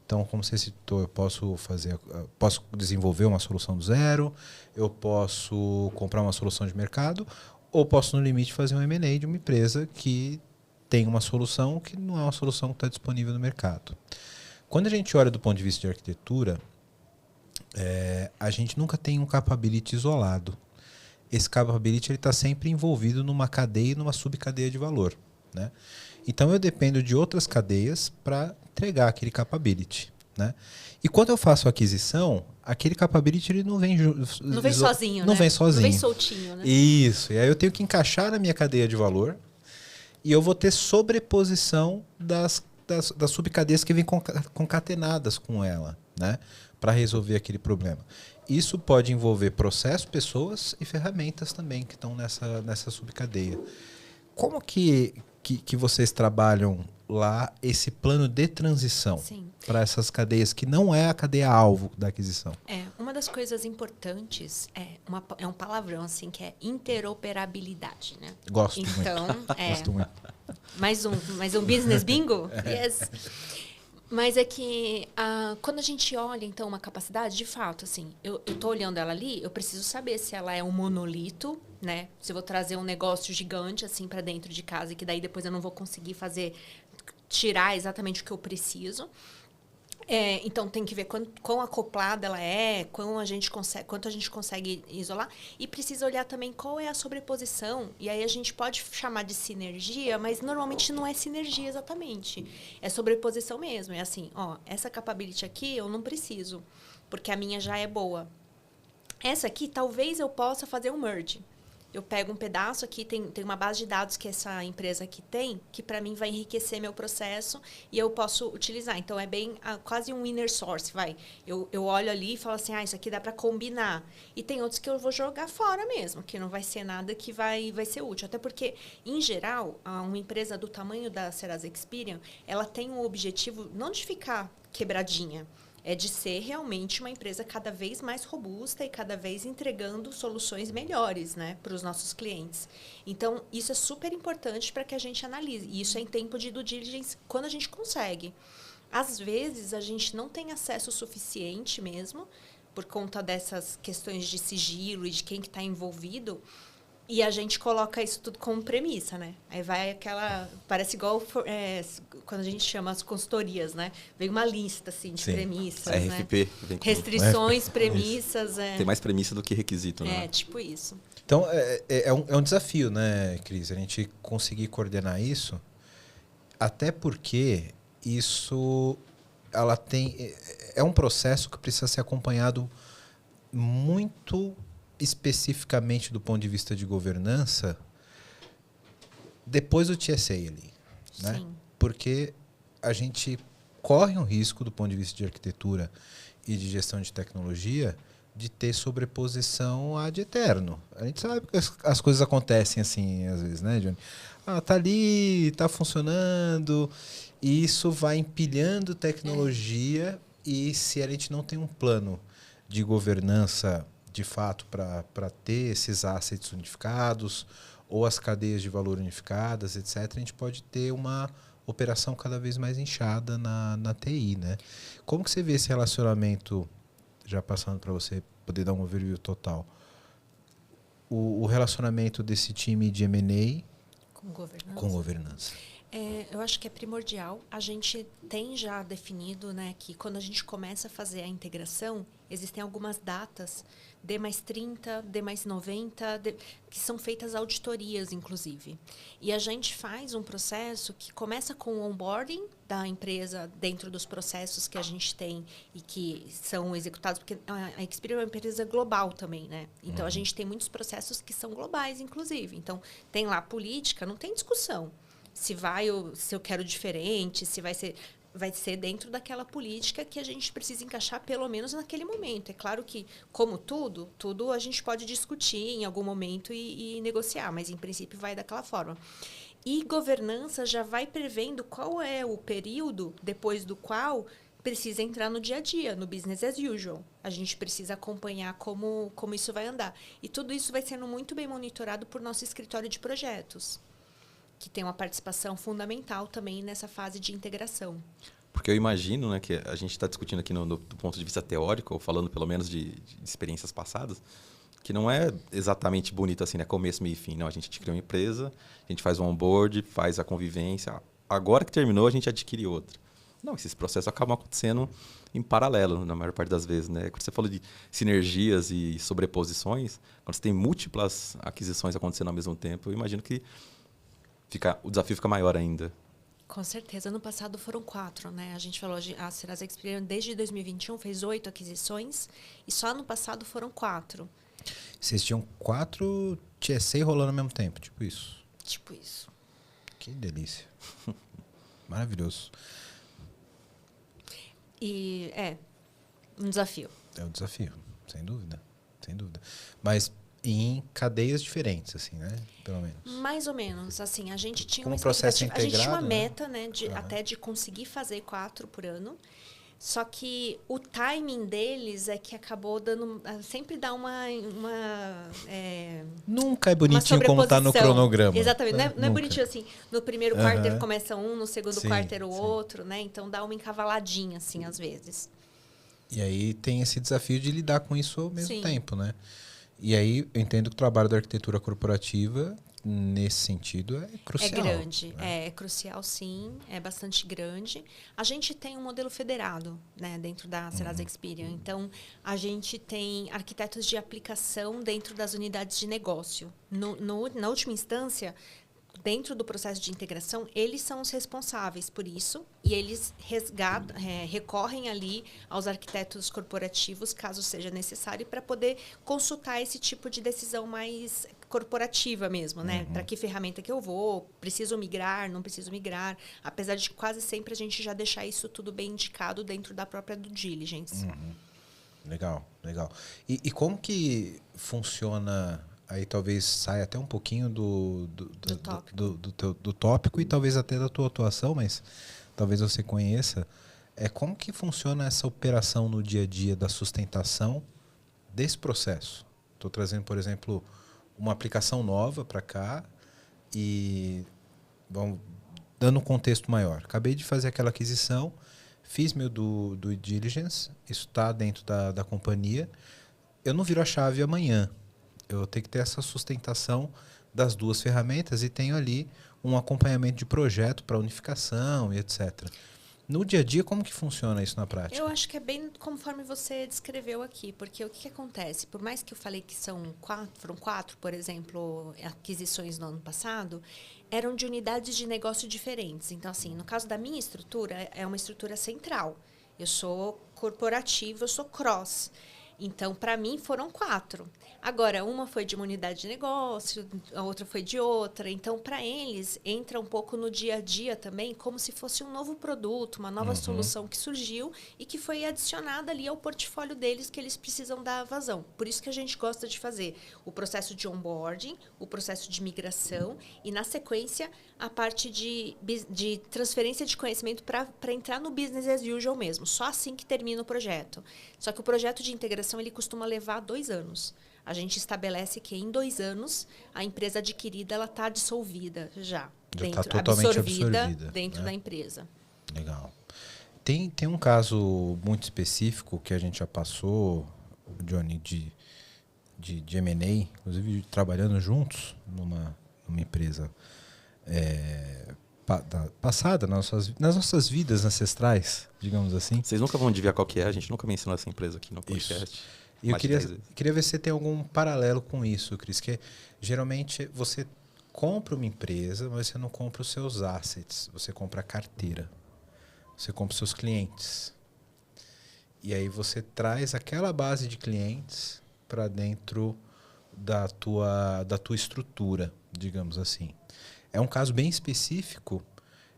Então, como você citou, eu posso desenvolver uma solução do zero, eu posso comprar uma solução de mercado, ou posso, no limite, fazer um M&A de uma empresa que tem uma solução que não é uma solução que está disponível no mercado. Quando a gente olha do ponto de vista de arquitetura, a gente nunca tem um capability isolado. Esse capability está sempre envolvido numa cadeia e numa subcadeia de valor, né? Então eu dependo de outras cadeias para entregar aquele capability, né? E quando eu faço a aquisição, aquele capability ele não vem sozinho, não né? vem sozinho. Não vem soltinho, né? Isso. E aí eu tenho que encaixar na minha cadeia de valor e eu vou ter sobreposição das subcadeias que vêm concatenadas com ela, né? Para resolver aquele problema. Isso pode envolver processo, pessoas e ferramentas também que estão nessa subcadeia. Como que vocês trabalham lá esse plano de transição para essas cadeias que não é a cadeia-alvo da aquisição? Uma das coisas importantes é um palavrão assim, que é interoperabilidade, né? Gosto muito. Gosto muito. Mais um business bingo? Yes. Mas é que quando a gente olha, então, uma capacidade, de fato, assim, eu estou olhando ela ali, eu preciso saber se ela é um monolito, né? Se eu vou trazer um negócio gigante, assim, para dentro de casa, e que daí depois eu não vou conseguir fazer tirar exatamente o que eu preciso. Então tem que ver quão acoplada ela é, quanto a gente consegue isolar. E precisa olhar também qual é a sobreposição. E aí a gente pode chamar de sinergia, mas normalmente não é sinergia exatamente. É sobreposição mesmo. É assim, essa capability aqui eu não preciso, porque a minha já é boa. Essa aqui talvez eu possa fazer um merge. Eu pego um pedaço aqui, tem uma base de dados que essa empresa aqui tem, que para mim vai enriquecer meu processo e eu posso utilizar. Então, é bem quase um inner source, Eu olho ali e falo assim, isso aqui dá para combinar. E tem outros que eu vou jogar fora mesmo, que não vai ser nada que vai ser útil. Até porque, em geral, uma empresa do tamanho da Serasa Experian, ela tem um objetivo não de ficar quebradinha, é de ser realmente uma empresa cada vez mais robusta e cada vez entregando soluções melhores, né, para os nossos clientes. Então, isso é super importante para que a gente analise. E isso é em tempo de due diligence, quando a gente consegue. Às vezes, a gente não tem acesso suficiente mesmo, por conta dessas questões de sigilo e de quem que está envolvido, e a gente coloca isso tudo como premissa, né? Aí vai aquela... Parece igual quando a gente chama as consultorias, né? Vem uma lista, assim, de premissas, RFP. Né? Restrições, premissas... Tem mais premissa do que requisito, né? Tipo isso. Então, é um desafio, né, Cris? A gente conseguir coordenar isso, até porque isso... É um processo que precisa ser acompanhado muito especificamente do ponto de vista de governança depois do TSA ali, né? Sim. Porque a gente corre um risco do ponto de vista de arquitetura e de gestão de tecnologia de ter sobreposição ad eterno. A gente sabe que as coisas acontecem assim às vezes, né, Johnny? Tá ali, tá funcionando, e isso vai empilhando tecnologia e se a gente não tem um plano de governança de fato, para ter esses assets unificados ou as cadeias de valor unificadas, etc., a gente pode ter uma operação cada vez mais inchada na TI, né? Como que você vê esse relacionamento, já passando para você poder dar um overview total, o relacionamento desse time de M&A com governança? Eu acho que é primordial. A gente tem já definido, né, que quando a gente começa a fazer a integração, existem algumas datas, D+30, D+90, que são feitas auditorias, inclusive. E a gente faz um processo que começa com o onboarding da empresa dentro dos processos que a gente tem e que são executados, porque a Experian é uma empresa global também, né? Então, a gente tem muitos processos que são globais, inclusive. Então, tem lá política, não tem discussão. Se eu quero diferente, se vai ser dentro daquela política que a gente precisa encaixar pelo menos naquele momento. É claro que, como tudo a gente pode discutir em algum momento e negociar, mas em princípio vai daquela forma. E governança já vai prevendo qual é o período depois do qual precisa entrar no dia a dia, no business as usual. A gente precisa acompanhar como isso vai andar. E tudo isso vai sendo muito bem monitorado por nosso escritório de projetos, que tem uma participação fundamental também nessa fase de integração. Porque eu imagino, né, que a gente está discutindo aqui do ponto de vista teórico, ou falando pelo menos de experiências passadas, que não é exatamente bonito assim, né, começo, meio e fim. Não, a gente cria uma empresa, a gente faz o onboard, faz a convivência. Agora que terminou, a gente adquire outra. Não, esses processos acabam acontecendo em paralelo, na maior parte das vezes, né? Quando você falou de sinergias e sobreposições, quando você tem múltiplas aquisições acontecendo ao mesmo tempo, eu imagino que o desafio fica maior ainda. Com certeza. Ano passado foram 4, né? A gente falou, a Serasa Experian desde 2021 fez 8 aquisições e só ano passado foram 4. Vocês tinham 4 TSA rolando ao mesmo tempo, tipo isso? Tipo isso. Que delícia. Maravilhoso. E um desafio. É um desafio, sem dúvida. Sem dúvida. Mas em cadeias diferentes, assim, né? Pelo menos. Mais ou menos. Assim, a gente tinha como uma processo expectativa. A gente tinha uma integrado, meta, né? Até de conseguir fazer 4 por ano. Só que o timing deles é que acabou dando... Sempre dá nunca é bonitinho como está no cronograma. Exatamente. Né? Não é bonitinho assim. No primeiro quarter começa um, no segundo quarter o outro, né? Então dá uma encavaladinha, assim, às vezes. E aí tem esse desafio de lidar com isso ao mesmo tempo, né? E aí eu entendo que o trabalho da arquitetura corporativa nesse sentido, é crucial. É grande, né? é crucial sim, é bastante grande. A gente tem um modelo federado, né, dentro da Serasa Experian. Então, a gente tem arquitetos de aplicação dentro das unidades de negócio. Na última instância, dentro do processo de integração, eles são os responsáveis por isso e eles recorrem ali aos arquitetos corporativos, caso seja necessário, para poder consultar esse tipo de decisão mais corporativa mesmo, né? Para que ferramenta que eu vou, preciso migrar, não preciso migrar, apesar de quase sempre a gente já deixar isso tudo bem indicado dentro da própria due diligence. Legal, legal. E como que funciona... Aí talvez saia até um pouquinho do tópico e talvez até da tua atuação, mas talvez você conheça. Como que funciona essa operação no dia a dia da sustentação desse processo? Estou trazendo, por exemplo, uma aplicação nova para cá e vamos dando um contexto maior. Acabei de fazer aquela aquisição, fiz meu due diligence, isso está dentro da companhia. Eu não viro a chave amanhã. Eu tenho que ter essa sustentação das duas ferramentas e tenho ali um acompanhamento de projeto para unificação e etc. No dia a dia, como que funciona isso na prática? Eu acho que é bem conforme você descreveu aqui, porque o que acontece? Por mais que eu falei que foram quatro, por exemplo, aquisições no ano passado, eram de unidades de negócio diferentes. Então, assim, no caso da minha estrutura, é uma estrutura central. Eu sou corporativa, eu sou cross. Então, para mim, foram 4. Agora, uma foi de uma unidade de negócio, a outra foi de outra. Então, para eles, entra um pouco no dia a dia também, como se fosse um novo produto, uma nova solução que surgiu e que foi adicionada ali ao portfólio deles que eles precisam dar vazão. Por isso que a gente gosta de fazer o processo de onboarding, o processo de migração e, na sequência, a parte de transferência de conhecimento para entrar no business as usual mesmo. Só assim que termina o projeto. Só que o projeto de integração ele costuma levar 2 anos. A gente estabelece que em 2 anos a empresa adquirida ela está dissolvida já está totalmente absorvida dentro né? da empresa. Legal. Tem um caso muito específico que a gente já passou, Johnny, de M&A, inclusive trabalhando juntos numa empresa passada, nas nossas vidas ancestrais, digamos assim. Vocês nunca vão adivinhar qual que é, a gente nunca mencionou essa empresa aqui no podcast. E eu queria ver se você tem algum paralelo com isso, Cris, que geralmente você compra uma empresa, mas você não compra os seus assets, você compra a carteira, você compra os seus clientes. E aí você traz aquela base de clientes para dentro da tua estrutura, digamos assim. É um caso bem específico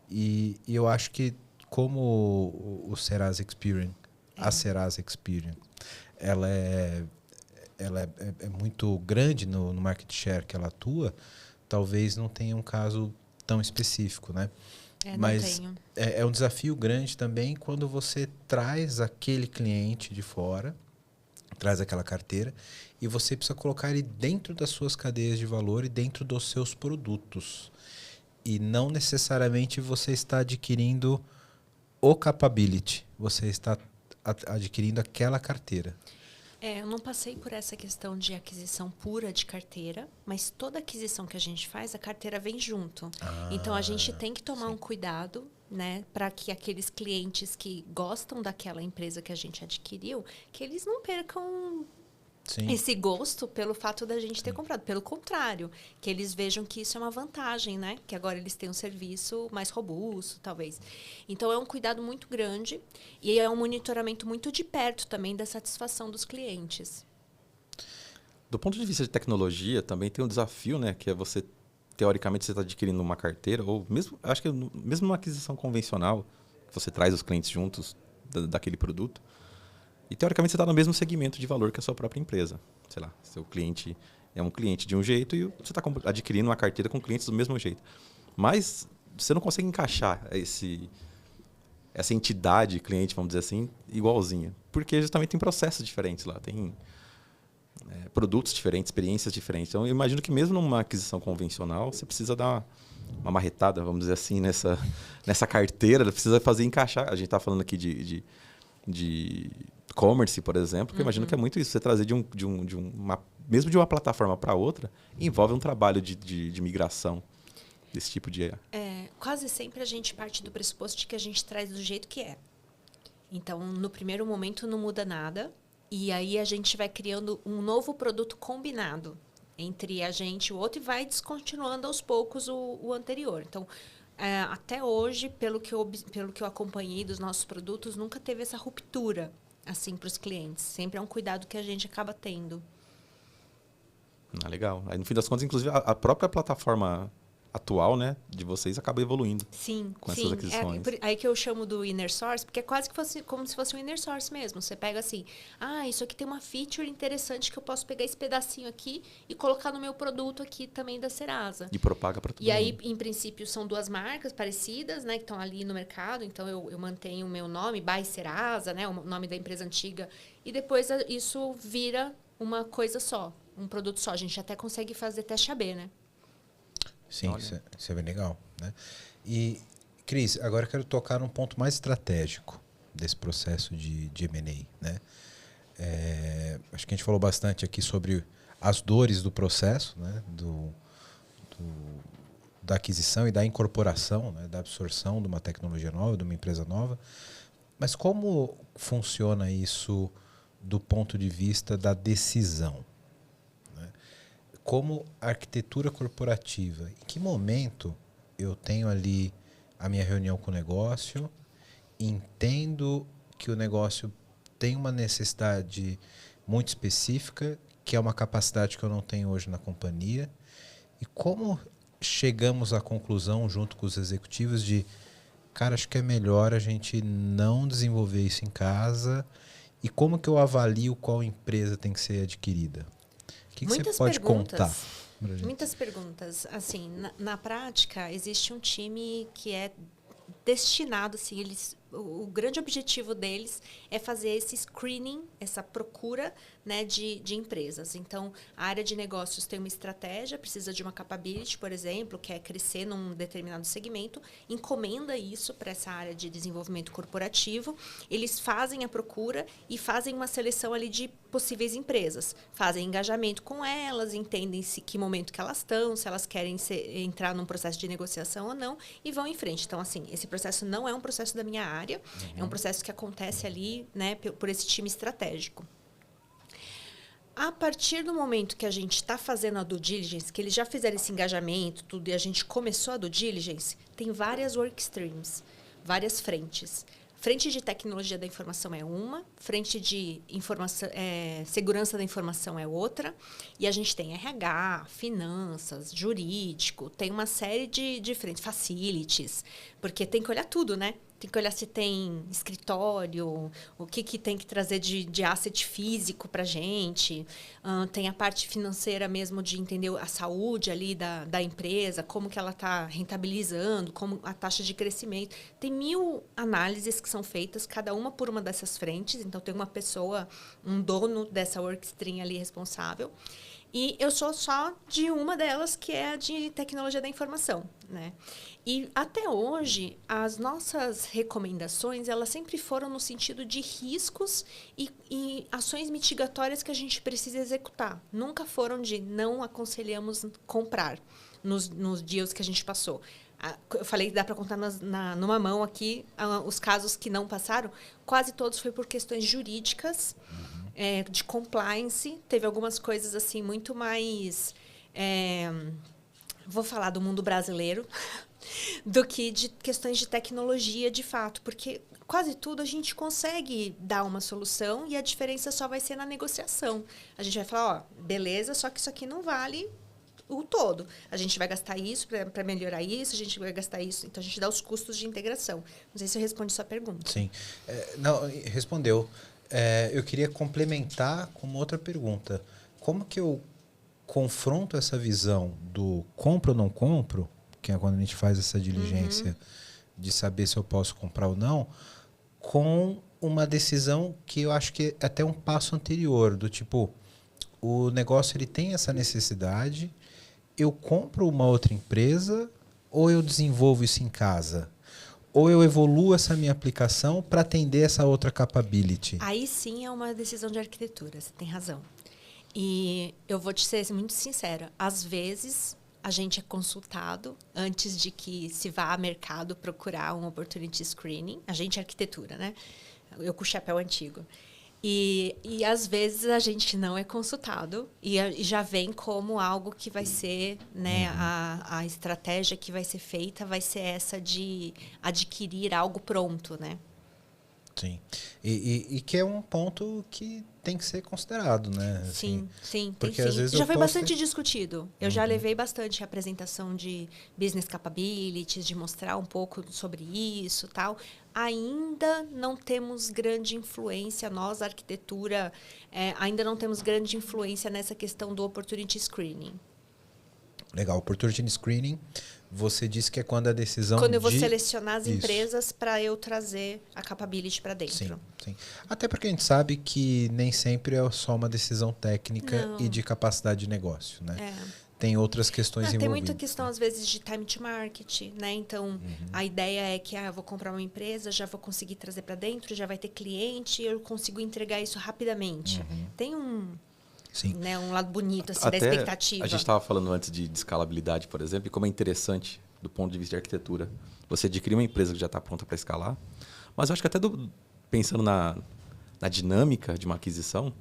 e eu acho que como o Serasa Experian, a Serasa Experian, ela é muito grande no market share que ela atua, talvez não tenha um caso tão específico, né? Mas é um desafio grande também quando você traz aquele cliente de fora, traz aquela carteira e você precisa colocar ele dentro das suas cadeias de valor e dentro dos seus produtos. E não necessariamente você está adquirindo o capability, você está adquirindo aquela carteira. Eu não passei por essa questão de aquisição pura de carteira, mas toda aquisição que a gente faz, a carteira vem junto. Então, a gente tem que tomar um cuidado, né, para que aqueles clientes que gostam daquela empresa que a gente adquiriu, que eles não percam esse gosto pelo fato da gente ter comprado. Pelo contrário, que eles vejam que isso é uma vantagem, né? Que agora eles têm um serviço mais robusto, talvez. Então, é um cuidado muito grande e é um monitoramento muito de perto também da satisfação dos clientes. Do ponto de vista de tecnologia, também tem um desafio, né? Que é você, teoricamente, você está adquirindo uma carteira, ou mesmo, acho que mesmo uma aquisição convencional, você traz os clientes juntos daquele produto, e teoricamente você está no mesmo segmento de valor que a sua própria empresa. Sei lá, seu cliente é um cliente de um jeito e você está adquirindo uma carteira com clientes do mesmo jeito. Mas você não consegue encaixar essa entidade cliente, vamos dizer assim, igualzinha. Porque justamente tem processos diferentes lá, tem produtos diferentes, experiências diferentes. Então, eu imagino que mesmo numa aquisição convencional, você precisa dar uma marretada, vamos dizer assim, nessa carteira, precisa fazer encaixar. A gente está falando aqui de de e-commerce, por exemplo, porque eu imagino que é muito isso. Você trazer mesmo de uma plataforma para outra, envolve um trabalho de migração desse tipo de... Quase sempre a gente parte do pressuposto de que a gente traz do jeito que é. Então, no primeiro momento não muda nada, e aí a gente vai criando um novo produto combinado entre a gente e o outro e vai descontinuando aos poucos o anterior. Então, até hoje, pelo que eu acompanhei dos nossos produtos, nunca teve essa ruptura assim para os clientes. Sempre é um cuidado que a gente acaba tendo. Legal. Aí, no fim das contas, inclusive, a própria plataforma atual, né, de vocês acaba evoluindo. Sim, com essas aquisições. Aí que eu chamo do inner source, porque é quase que como se fosse um inner source mesmo. Você pega assim, isso aqui tem uma feature interessante que eu posso pegar esse pedacinho aqui e colocar no meu produto aqui também da Serasa. E propaga para todo mundo. E aí, em princípio, são duas marcas parecidas, né, que estão ali no mercado. Então, eu mantenho o meu nome, by Serasa, né, o nome da empresa antiga. E depois isso vira uma coisa só, um produto só. A gente até consegue fazer teste AB, né? Sim, isso é bem legal, né? E, Cris, agora eu quero tocar num ponto mais estratégico desse processo de M&A, né? Acho que a gente falou bastante aqui sobre as dores do processo, né? Da aquisição e da incorporação, né? Da absorção de uma tecnologia nova, de uma empresa nova. Mas como funciona isso do ponto de vista da decisão? Como arquitetura corporativa, em que momento eu tenho ali a minha reunião com o negócio, entendo que o negócio tem uma necessidade muito específica, que é uma capacidade que eu não tenho hoje na companhia, e como chegamos à conclusão, junto com os executivos, de, cara, acho que é melhor a gente não desenvolver isso em casa, e como que eu avalio qual empresa tem que ser adquirida? O que você pode contar? Muitas perguntas. Assim, na prática, existe um time que é destinado, assim, o grande objetivo deles é fazer esse screening, essa procura, né, de empresas. Então, a área de negócios tem uma estratégia, precisa de uma capability, por exemplo, que é crescer num determinado segmento, encomenda isso para essa área de desenvolvimento corporativo, eles fazem a procura e fazem uma seleção ali de possíveis empresas, fazem engajamento com elas, entendem que momento que elas estão, se elas querem entrar num processo de negociação ou não, e vão em frente. Então, assim, esse processo não é um processo da minha área, é um processo que acontece ali, né, por esse time estratégico. A partir do momento que a gente está fazendo a due diligence, que eles já fizeram esse engajamento, tudo, e a gente começou a due diligence, tem várias work streams, várias frentes. Frente de tecnologia da informação é uma, frente de segurança da informação é outra, e a gente tem RH, finanças, jurídico, tem uma série de frentes, facilities, porque tem que olhar tudo, né? Tem que olhar se tem escritório, o que tem que trazer de asset físico para a gente. Tem a parte financeira mesmo de entender a saúde ali da empresa, como que ela está rentabilizando, como a taxa de crescimento. Tem 1000 análises que são feitas, cada uma por uma dessas frentes. Então, tem uma pessoa, um dono dessa workstream ali responsável. E eu sou só de uma delas, que é a de tecnologia da informação, né? E até hoje, as nossas recomendações, elas sempre foram no sentido de riscos e ações mitigatórias que a gente precisa executar. Nunca foram de não aconselhamos comprar nos dias que a gente passou. Eu falei que dá para contar numa mão aqui os casos que não passaram. Quase todos foi por questões jurídicas, de compliance. Teve algumas coisas assim muito mais... vou falar do mundo brasileiro do que de questões de tecnologia, de fato. Porque quase tudo a gente consegue dar uma solução e a diferença só vai ser na negociação. A gente vai falar, beleza, só que isso aqui não vale o todo. A gente vai gastar isso para melhorar isso, a gente vai gastar isso. Então, a gente dá os custos de integração. Não sei se eu respondi sua pergunta. Sim. Não, respondeu. Eu queria complementar com uma outra pergunta. Como que eu confronto essa visão do compro ou não compro, que é quando a gente faz essa diligência de saber se eu posso comprar ou não, com uma decisão que eu acho que é até um passo anterior, do tipo, o negócio ele tem essa necessidade, eu compro uma outra empresa ou eu desenvolvo isso em casa? ou eu evoluo essa minha aplicação para atender essa outra capability? Aí sim é uma decisão de arquitetura, você tem razão. E eu vou te ser muito sincera, às vezes a gente é consultado antes de que se vá ao mercado procurar um opportunity screening. A gente é arquitetura, né? Eu com o chapéu antigo. E às vezes a gente não é consultado e já vem como algo que vai ser, né, a estratégia que vai ser feita vai ser essa de adquirir algo pronto, né? Sim. E que é um ponto que tem que ser considerado, né? Sim, sim, porque tem às sim. vezes Já eu foi posso bastante discutido. Eu já levei bastante apresentação de business capabilities, de mostrar um pouco sobre isso, tal. Ainda não temos grande influência, nós, a arquitetura, ainda não temos grande influência nessa questão do opportunity screening. Legal. Opportunity screening, você disse que é quando a decisão Quando eu vou de... selecionar as Isso. empresas para eu trazer a capability para dentro. Sim, sim. Até porque a gente sabe que nem sempre é só uma decisão técnica Não. e de capacidade de negócio, né? É. Tem outras questões envolvidas. Tem muita questão, às vezes, de time to market, né? Então, a ideia é que eu vou comprar uma empresa, já vou conseguir trazer para dentro, já vai ter cliente, eu consigo entregar isso rapidamente. Tem Sim. né, um lado bonito assim, da Até expectativa. a gente estava falando antes de escalabilidade, por exemplo, e como é interessante do ponto de vista de arquitetura. Você adquirir uma empresa que já está pronta para escalar, mas eu acho que até pensando na dinâmica de uma aquisição,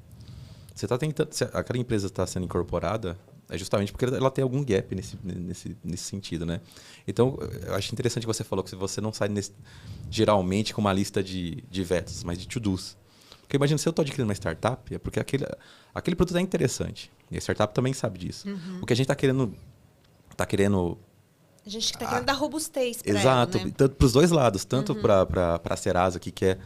você está tentando, se aquela empresa está sendo incorporada, é justamente porque ela tem algum gap nesse sentido, né? Então, eu acho interessante que você falou que você não sai geralmente com uma lista de vetos, mas de to-dos. Porque imagina, se eu estou adquirindo uma startup, é porque aquele produto é interessante. E a startup também sabe disso. O que a gente está querendo... A gente está querendo dar robustez para ela, exato, né? tanto para os dois lados. Tanto para a Serasa, que quer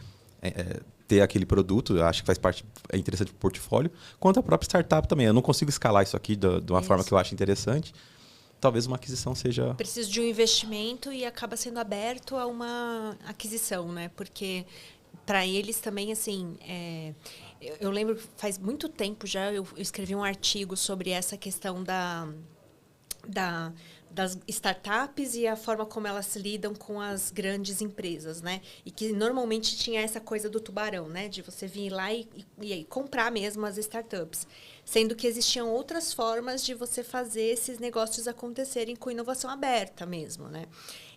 ter aquele produto, eu acho que faz parte, é interessante para o portfólio, quanto a própria startup também. Eu não consigo escalar isso aqui de uma forma que eu acho interessante. Talvez uma aquisição seja... Preciso de um investimento e acaba sendo aberto a uma aquisição, né? Porque para eles também, assim... eu lembro, faz muito tempo já, eu escrevi um artigo sobre essa questão das startups e a forma como elas lidam com as grandes empresas, né? E que normalmente tinha essa coisa do tubarão, né? De você vir lá e comprar mesmo as startups. Sendo que existiam outras formas de você fazer esses negócios acontecerem com inovação aberta mesmo, né?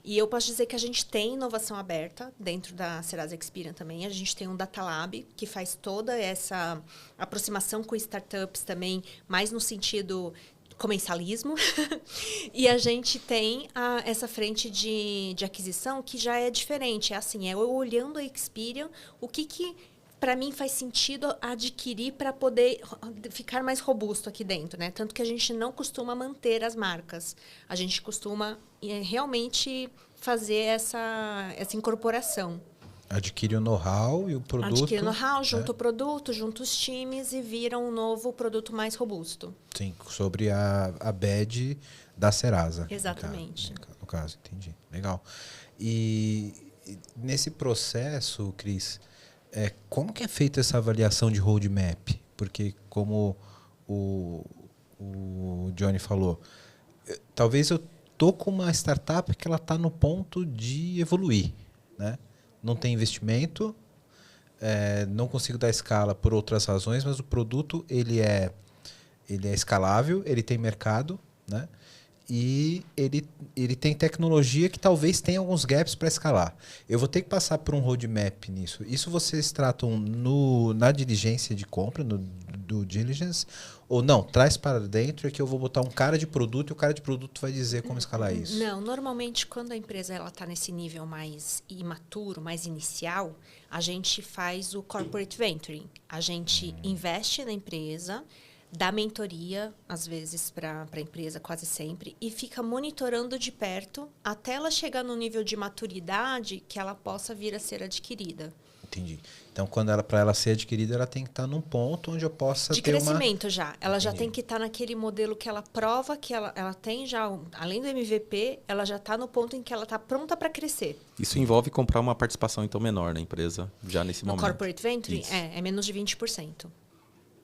E eu posso dizer que a gente tem inovação aberta dentro da Serasa Experian também. A gente tem um Data Lab que faz toda essa aproximação com startups também, mais no sentido comensalismo. E a gente tem essa frente de aquisição que já é diferente. É assim, eu olhando a Experian, o que para mim faz sentido adquirir para poder ficar mais robusto aqui dentro, né? Tanto que a gente não costuma manter as marcas. A gente costuma realmente fazer essa incorporação. Adquire o know-how e o produto... Adquire o know-how, junta o produto, junta os times e vira um novo produto mais robusto. Sim, sobre a badge da Serasa. Exatamente. No caso, entendi. Legal. E nesse processo, Cris, como que é feita essa avaliação de roadmap? Porque, como o Johnny falou, talvez eu tô com uma startup que ela está no ponto de evoluir, né? Não tem investimento, não consigo dar escala por outras razões, mas o produto ele é escalável, ele tem mercado, né? E ele tem tecnologia que talvez tenha alguns gaps para escalar. Eu vou ter que passar por um roadmap nisso. Isso vocês tratam na diligência de compra, no due diligence, ou não? Traz para dentro que eu vou botar um cara de produto e o cara de produto vai dizer como escalar isso. Não, normalmente quando a empresa está nesse nível mais imaturo, mais inicial, a gente faz o corporate venturing. A gente investe na empresa, dá mentoria, às vezes, para a empresa, quase sempre, e fica monitorando de perto até ela chegar no nível de maturidade que ela possa vir a ser adquirida. Entendi. Então, para ela ser adquirida, ela tem que estar num ponto onde eu possa de ter crescimento já. Ela já Entendi. tem que estar naquele modelo que ela prova que ela tem já, além do MVP, ela já está no ponto em que ela está pronta para crescer. Isso envolve comprar uma participação então menor na empresa já nesse No momento. corporate venture, Isso. é menos de 20%.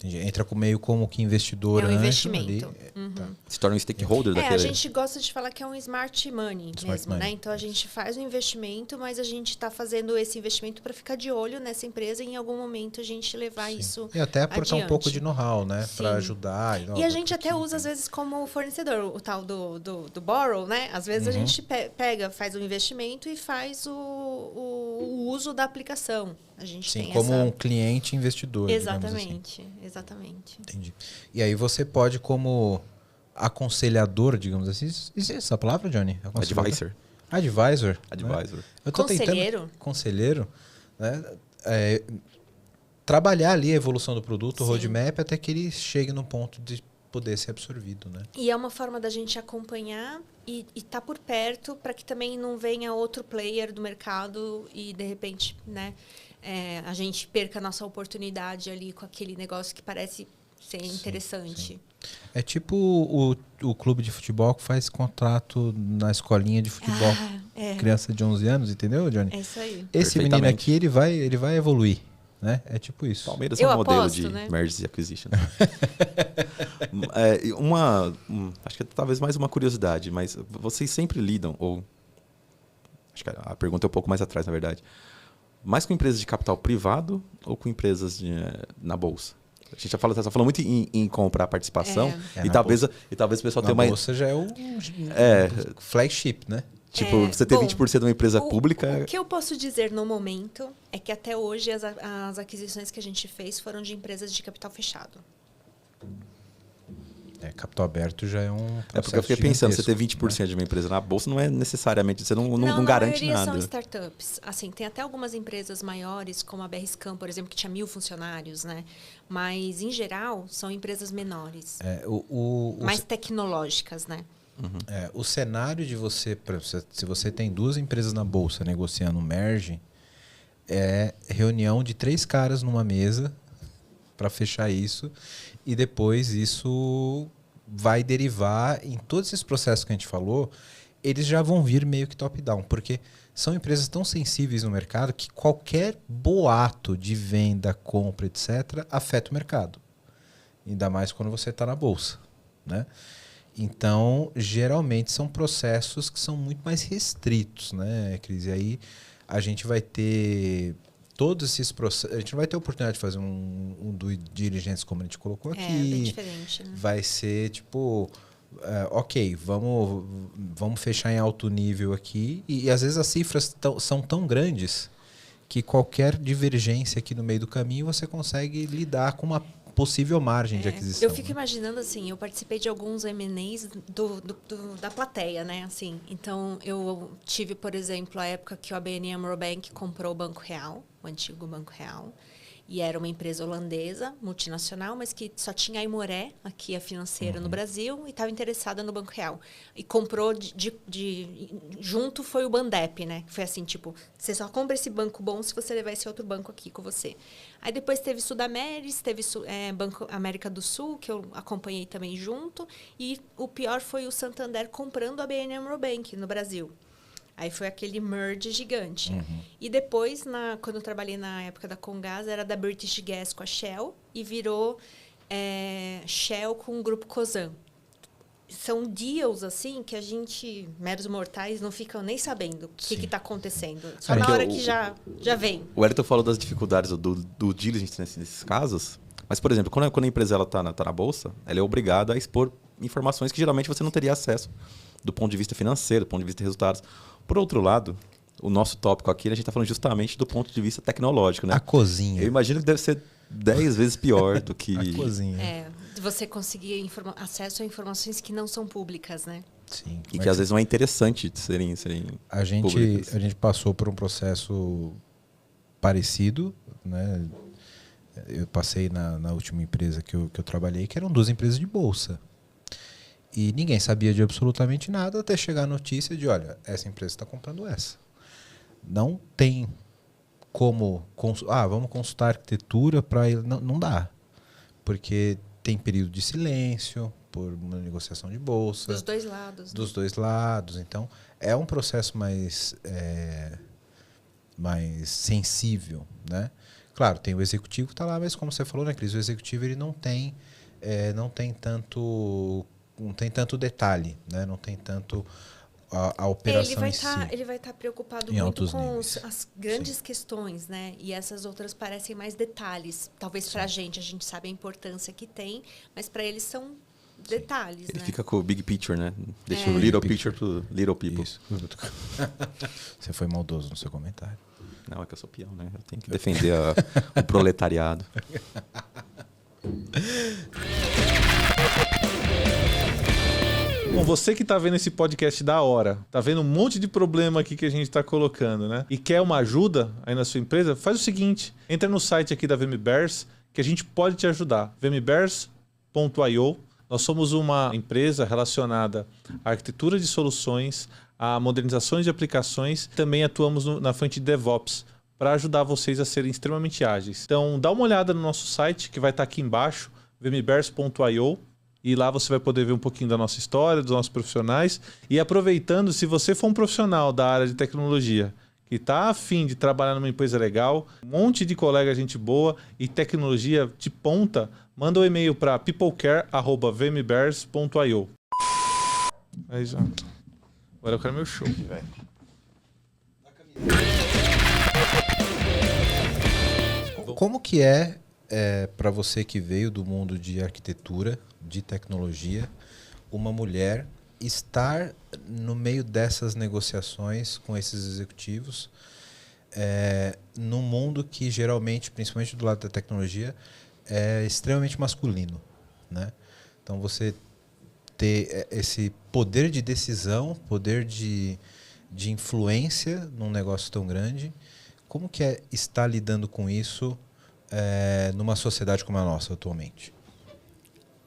Entendi. Entra meio como que investidor É um anjo investimento. ali. Tá. Se torna um stakeholder A daquele. gente gosta de falar que é um smart money Smart mesmo, money. né? Então a gente faz um investimento, mas a gente está fazendo esse investimento para ficar de olho nessa empresa e em algum momento a gente levar isso E até aportar um adiante. pouco de know-how, né? Sim. Para ajudar. E a gente até usa, às vezes, como fornecedor, o tal do borrow, né? Às vezes a gente pega, faz um investimento e faz o uso da aplicação. A gente Sim, tem como essa... um cliente investidor. digamos assim. Exatamente, exatamente. Entendi. E aí você pode, como aconselhador, digamos assim, existe essa palavra, Johnny? Aconselhador? Advisor. Advisor. Né? Eu tô Conselheiro. tentando, conselheiro, né? Trabalhar ali a evolução do produto, o Sim. roadmap, até que ele chegue no ponto de poder ser absorvido, né? E é uma forma da gente acompanhar e estar por perto para que também não venha outro player do mercado e, de repente, né, a gente perca a nossa oportunidade ali com aquele negócio que parece ser interessante. Sim. É tipo o clube de futebol que faz contrato na escolinha de futebol. Criança de 11 anos, entendeu, Johnny? É isso aí. Esse menino aqui, ele vai evoluir. Né? É tipo isso. Palmeiras Eu é um modelo aposto, de né? mergers e acquisitions. Acho que é talvez mais uma curiosidade, mas vocês sempre lidam, ou acho que a pergunta é um pouco mais atrás, na verdade, mais com empresas de capital privado ou com empresas na bolsa? A gente já falou muito em comprar participação e talvez o pessoal tenha uma... uma... bolsa já é o flagship, né? Tipo, você ter 20% de uma empresa pública... O que eu posso dizer no momento é que até hoje as aquisições que a gente fez foram de empresas de capital fechado. Capital aberto já é um processo. É porque eu fiquei pensando, você ter 20% de uma empresa na bolsa não é necessariamente, você não garante nada. São startups. Assim, tem até algumas empresas maiores, como a BRScan, por exemplo, que tinha 1.000 funcionários, né? Mas, em geral, são empresas menores. Mais tecnológicas, né? Uhum. O cenário de se você tem 2 empresas na bolsa negociando merge, é reunião de 3 caras numa mesa para fechar isso, e depois isso vai derivar em todos esses processos que a gente falou, eles já vão vir meio que top-down, porque são empresas tão sensíveis no mercado que qualquer boato de venda, compra, etc., afeta o mercado. Ainda mais quando você está na bolsa, né? Então, geralmente são processos que são muito mais restritos, né, Cris? E aí a gente vai ter todos esses processos. A gente não vai ter a oportunidade de fazer um due diligence como a gente colocou aqui. É bem diferente, né? Vai ser tipo, ok, vamos fechar em alto nível aqui. E às vezes as cifras são tão grandes que qualquer divergência aqui no meio do caminho você consegue lidar com uma possível margem de aquisição. Eu fico imaginando assim, eu participei de alguns M&As da plateia, né? Assim, então, eu tive, por exemplo, a época que o ABN AMRO Bank comprou o Banco Real, o antigo Banco Real, e era uma empresa holandesa, multinacional, mas que só tinha a Aimoré, aqui a financeira no Brasil, e estava interessada no Banco Real. E comprou junto foi o Bandep, né? Foi assim, tipo, você só compra esse banco bom se você levar esse outro banco aqui com você. Aí depois teve Sudameris, teve Banco América do Sul, que eu acompanhei também junto, e o pior foi o Santander comprando a ABN AMRO Bank no Brasil. Aí foi aquele merge gigante. E depois, quando eu trabalhei na época da Comgás, era da British Gas com a Shell e virou Shell com o grupo Cosan. São deals, assim, que a gente, meros mortais, não ficam nem sabendo o que está acontecendo. Só na hora que já vem. O Wellington falou das dificuldades do diligence nesses casos, mas, por exemplo, quando a empresa está na bolsa, ela é obrigada a expor informações que geralmente você não teria acesso do ponto de vista financeiro, do ponto de vista de resultados. Por outro lado, o nosso tópico aqui, a gente está falando justamente do ponto de vista tecnológico, né? A cozinha. Eu imagino que deve ser 10 vezes pior do que... A cozinha. De você conseguir acesso a informações que não são públicas, né? Sim. E que às vezes não é interessante de serem a gente passou por um processo parecido, né? Eu passei na última empresa que eu trabalhei, que eram 2 empresas de bolsa. E ninguém sabia de absolutamente nada até chegar a notícia de, olha, essa empresa está comprando essa. Não tem como... vamos consultar a arquitetura para... Não dá. Porque tem período de silêncio por uma negociação de bolsa. Dos 2 lados. Dos 2 lados. Então, é um processo mais sensível, né? Claro, tem o executivo que está lá, mas como você falou, né, Cris, o executivo ele não tem tanto detalhe, né? Não tem tanto a operação em si. Ele vai estar preocupado Em muito altos com níveis. as grandes questões, né? E essas outras parecem mais detalhes. Talvez para a gente sabe a importância que tem, mas para eles são detalhes, Ele né? fica com o big picture, né? Deixa o little picture pro little people. Isso. Você foi maldoso no seu comentário. Não, é que eu sou peão, né? Eu tenho que defender o proletariado. Bom, você que tá vendo esse podcast da hora, tá vendo um monte de problema aqui que a gente tá colocando, né? E quer uma ajuda aí na sua empresa, faz o seguinte, entra no site aqui da VMBears, que a gente pode te ajudar. vmbears.io. Nós somos uma empresa relacionada à arquitetura de soluções, a modernizações de aplicações. Também atuamos na frente de DevOps para ajudar vocês a serem extremamente ágeis. Então, dá uma olhada no nosso site, que vai estar aqui embaixo, vmbears.io. E lá você vai poder ver um pouquinho da nossa história, dos nossos profissionais. E aproveitando, se você for um profissional da área de tecnologia que está afim de trabalhar numa empresa legal, um monte de colega, gente boa e tecnologia de ponta, manda um e-mail para peoplecare@vmbears.io. Aí já. Agora eu quero meu show, velho. Como que é para você que veio do mundo de arquitetura, de tecnologia, uma mulher estar no meio dessas negociações com esses executivos, num mundo que geralmente, principalmente do lado da tecnologia, é extremamente masculino, né? Então você ter esse poder de decisão, poder de influência num negócio tão grande, como que é estar lidando com isso numa sociedade como a nossa atualmente?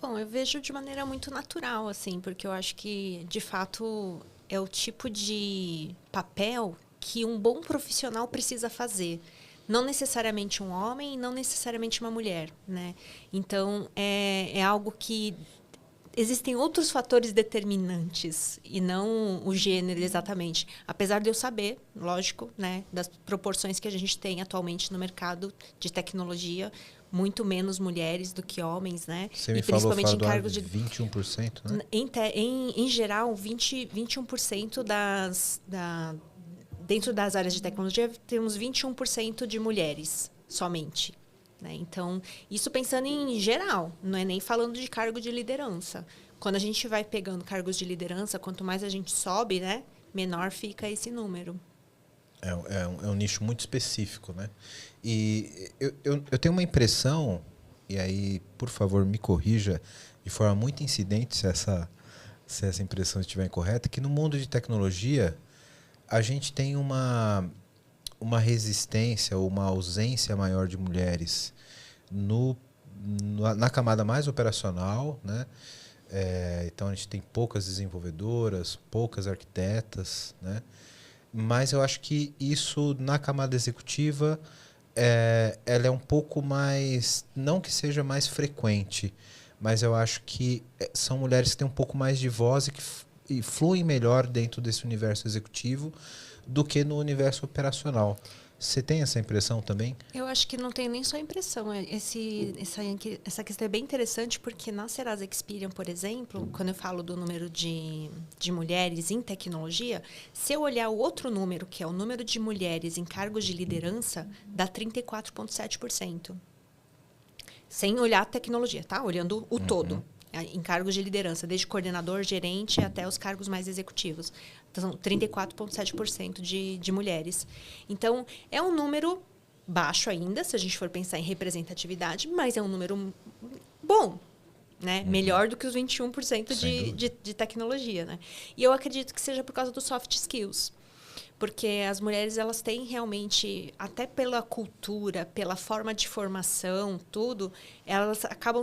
Bom, eu vejo de maneira muito natural, assim, porque eu acho que, de fato, é o tipo de papel que um bom profissional precisa fazer. Não necessariamente um homem e não necessariamente uma mulher, né? Então, é algo que existem outros fatores determinantes e não o gênero exatamente. Apesar de eu saber, lógico, né, das proporções que a gente tem atualmente no mercado de tecnologia, muito menos mulheres do que homens, né? Você me e principalmente falou em cargos de 21%, né? Em geral, 21% dentro das áreas de tecnologia temos 21% de mulheres somente. Né? Então, isso pensando em geral, não é nem falando de cargo de liderança. Quando a gente vai pegando cargos de liderança, quanto mais a gente sobe, né, menor fica esse número. É um nicho muito específico, né? E eu tenho uma impressão, e aí, por favor, me corrija de forma muito incidente se essa impressão estiver incorreta, que no mundo de tecnologia a gente tem uma resistência ou uma ausência maior de mulheres na camada mais operacional, né? Então a gente tem poucas desenvolvedoras, poucas arquitetas, né? Mas eu acho que isso na camada executiva ela é um pouco mais, não que seja mais frequente, mas eu acho que são mulheres que têm um pouco mais de voz e fluem melhor dentro desse universo executivo do que no universo operacional. Você tem essa impressão também? Eu acho que não tem nem só impressão. Essa questão é bem interessante porque na Serasa Experian, por exemplo, quando eu falo do número de mulheres em tecnologia, se eu olhar o outro número, que é o número de mulheres em cargos de liderança, dá 34,7%. Sem olhar a tecnologia, tá? Olhando o todo. Em cargos de liderança, desde coordenador, gerente até os cargos mais executivos. Então, 34,7% de mulheres. Então, é um número baixo ainda, se a gente for pensar em representatividade, mas é um número bom, né? Melhor do que os 21% de tecnologia, né? E eu acredito que seja por causa dos soft skills. Porque as mulheres, elas têm realmente, até pela cultura, pela forma de formação, tudo, elas acabam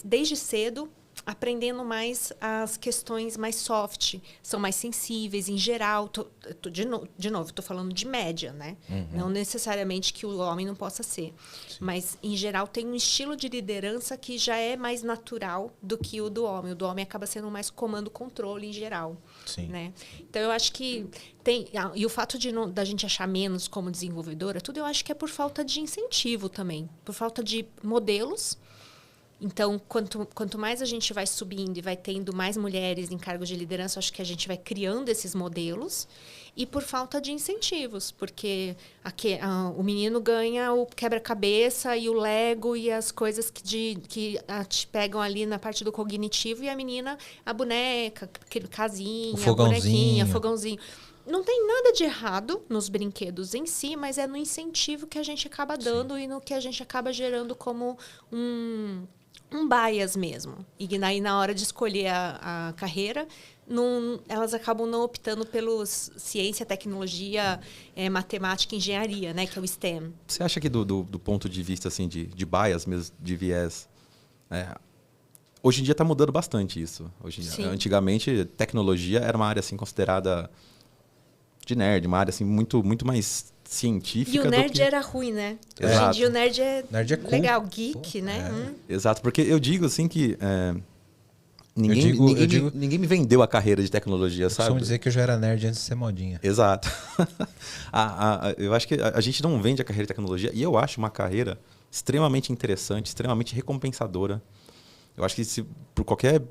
desde cedo, aprendendo mais as questões mais soft, são mais sensíveis em geral. De novo, estou falando de média, né? Não necessariamente que o homem não possa ser. Mas, em geral, tem um estilo de liderança que já é mais natural do que o do homem. O do homem acaba sendo mais comando-controle em geral. Sim. Né? Então, eu acho que e o fato da gente achar menos como desenvolvedora, tudo eu acho que é por falta de incentivo também. Por falta de modelos. Então, quanto mais a gente vai subindo e vai tendo mais mulheres em cargos de liderança, acho que a gente vai criando esses modelos. E por falta de incentivos, porque o menino ganha o quebra-cabeça e o Lego e as coisas que te pegam ali na parte do cognitivo, e a menina, a boneca, casinha, a bonequinha, fogãozinho. Não tem nada de errado nos brinquedos em si, mas é no incentivo que a gente acaba dando e no que a gente acaba gerando como um bias mesmo. E aí, na hora de escolher a carreira, elas acabam não optando pelos ciência, tecnologia, matemática e engenharia, né, que é o STEM. Você acha que do ponto de vista assim, de bias mesmo, de viés, hoje em dia está mudando bastante isso. Antigamente, tecnologia era uma área assim, considerada de nerd, uma área assim, muito, muito mais científica. E o nerd era ruim, né? Exato. Hoje em dia o nerd é cool. legal, geek, né? Exato, porque eu digo assim que ninguém me vendeu a carreira de tecnologia, sabe? Costumo dizer que eu já era nerd antes de ser modinha. Exato. Eu acho que a gente não vende a carreira de tecnologia, e eu acho uma carreira extremamente interessante, extremamente recompensadora. Eu acho que por qualquer...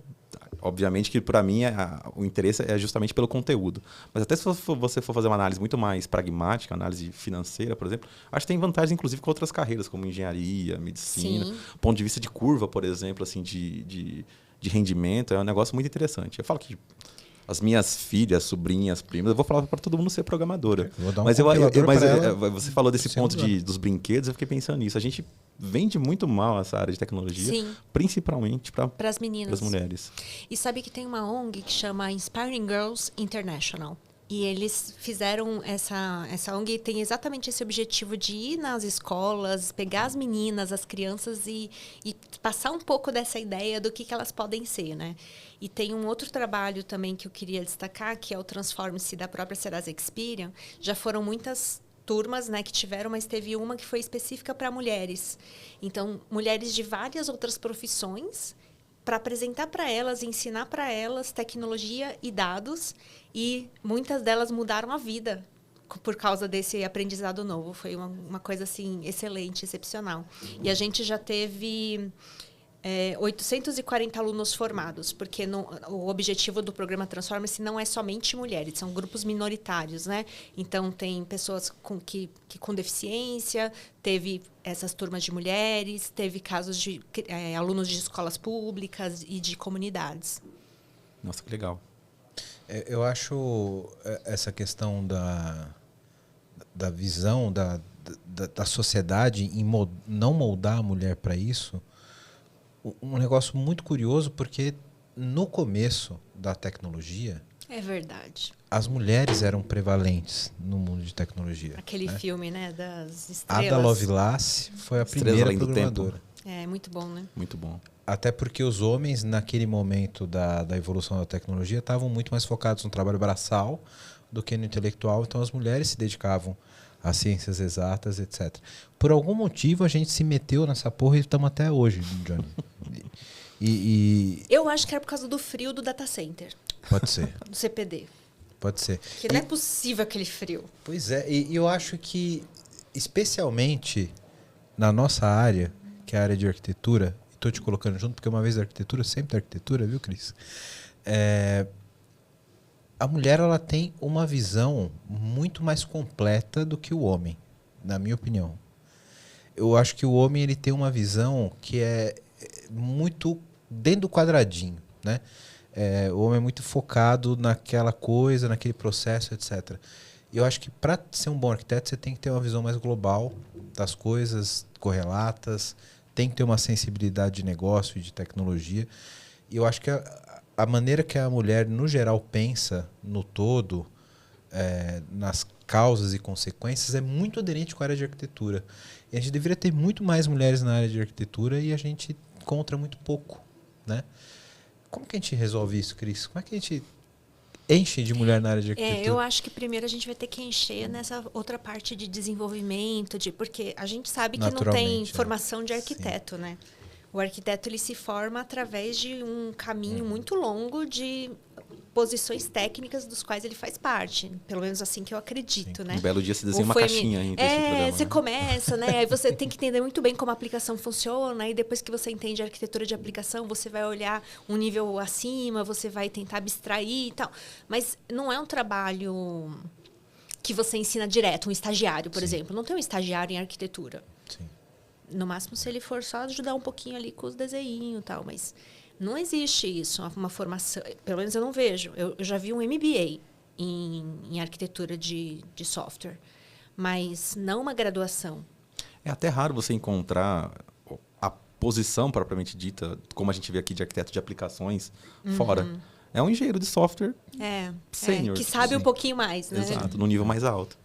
Obviamente que, para mim, o interesse é justamente pelo conteúdo. Mas até se você for fazer uma análise muito mais pragmática, análise financeira, por exemplo, acho que tem vantagens, inclusive, com outras carreiras, como engenharia, medicina. Sim. Ponto de vista de curva, por exemplo, assim, de rendimento, é um negócio muito interessante. Eu falo que as minhas filhas, sobrinhas, primas, eu vou falar para todo mundo ser programadora. Vou dar um mas ela, você falou desse ponto dos brinquedos, eu fiquei pensando nisso. A gente vende muito mal essa área de tecnologia, Sim. Principalmente para as meninas. Para as mulheres. E sabe que tem uma ONG que chama Inspiring Girls International. E eles fizeram essa ONG tem exatamente esse objetivo de ir nas escolas, pegar as meninas, as crianças e passar um pouco dessa ideia do que elas podem ser, né? E tem um outro trabalho também que eu queria destacar, que é o Transform-se da própria Serasa Experian. Já foram muitas turmas, né, que tiveram, mas teve uma que foi específica para mulheres. Então, mulheres de várias outras profissões, para apresentar para elas, ensinar para elas tecnologia e dados, e muitas delas mudaram a vida por causa desse aprendizado novo. Foi uma coisa assim excelente, excepcional. E a gente já teve 840 alunos formados, porque o objetivo do programa Transforma-se não é somente mulheres, são grupos minoritários, né? Então, tem pessoas com deficiência, teve essas turmas de mulheres, teve casos de alunos de escolas públicas e de comunidades. Nossa, que legal. Eu acho essa questão da visão da sociedade em não moldar a mulher para isso um negócio muito curioso, porque no começo da tecnologia... É verdade. As mulheres eram prevalentes no mundo de tecnologia. Aquele filme, né, das estrelas. Ada Lovelace foi a primeira programadora. É, muito bom, né? Muito bom. Até porque os homens, naquele momento da evolução da tecnologia, estavam muito mais focados no trabalho braçal do que no intelectual. Então, as mulheres se dedicavam às ciências exatas, etc. Por algum motivo, a gente se meteu nessa porra e estamos até hoje, Johnny. Eu acho que era por causa do frio do data center. Pode ser. Do CPD. Pode ser. Porque não é possível aquele frio. Pois é, e eu acho que, especialmente na nossa área, que é a área de arquitetura, estou te colocando junto, porque uma vez da arquitetura, sempre da arquitetura, viu, Cris? A mulher, ela tem uma visão muito mais completa do que o homem, na minha opinião. Eu acho que o homem, ele tem uma visão que é muito dentro do quadradinho, né? O homem é muito focado naquela coisa, naquele processo, etc. E eu acho que para ser um bom arquiteto, você tem que ter uma visão mais global das coisas correlatas, tem que ter uma sensibilidade de negócio e de tecnologia. E eu acho que a maneira que a mulher, no geral, pensa no todo, nas causas e consequências, é muito aderente com a área de arquitetura. E a gente deveria ter muito mais mulheres na área de arquitetura e a gente encontra muito pouco, né? Como que a gente resolve isso, Cris? Como é que a gente enche de mulher na área de arquitetura? Eu acho que primeiro a gente vai ter que encher nessa outra parte de desenvolvimento, porque a gente sabe que não tem Naturalmente, formação de arquiteto, né? O arquiteto ele se forma através de um caminho muito longo de posições técnicas dos quais ele faz parte. Pelo menos assim que eu acredito, né? Um belo dia você desenha uma Foi caixinha ainda esse programa, você né? começa, né? Aí você tem que entender muito bem como a aplicação funciona. E depois que você entende a arquitetura de aplicação, você vai olhar um nível acima, você vai tentar abstrair e tal. Mas não é um trabalho que você ensina direto, um estagiário, por exemplo. Não tem um estagiário em arquitetura. Sim. No máximo, se ele for só ajudar um pouquinho ali com os desenhos e tal. Mas não existe isso, uma formação. Pelo menos eu não vejo. Eu já vi um MBA em arquitetura de software, mas não uma graduação. É até raro você encontrar a posição propriamente dita, como a gente vê aqui de arquiteto de aplicações, fora. É um engenheiro de software sênior. Que sabe um Sim. pouquinho mais, né? Exato, no nível mais alto.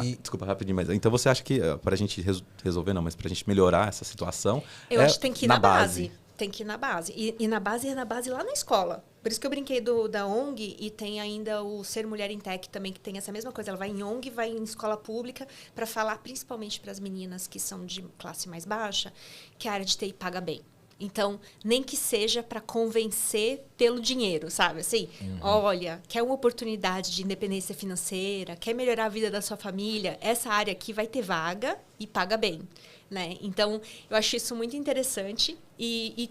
E Desculpa, rapidinho, mas então você acha que para a gente resolver, não, mas para a gente melhorar essa situação, Eu acho que tem que ir na base. Tem que ir na base. E na base é na base lá na escola. Por isso que eu brinquei da ONG e tem ainda o Ser Mulher em Tech também, que tem essa mesma coisa. Ela vai em ONG, vai em escola pública para falar principalmente para as meninas que são de classe mais baixa, que a área de TI paga bem. Então, nem que seja para convencer pelo dinheiro, sabe? Assim, olha, quer uma oportunidade de independência financeira, quer melhorar a vida da sua família, essa área aqui vai ter vaga e paga bem, né? Então, eu acho isso muito interessante e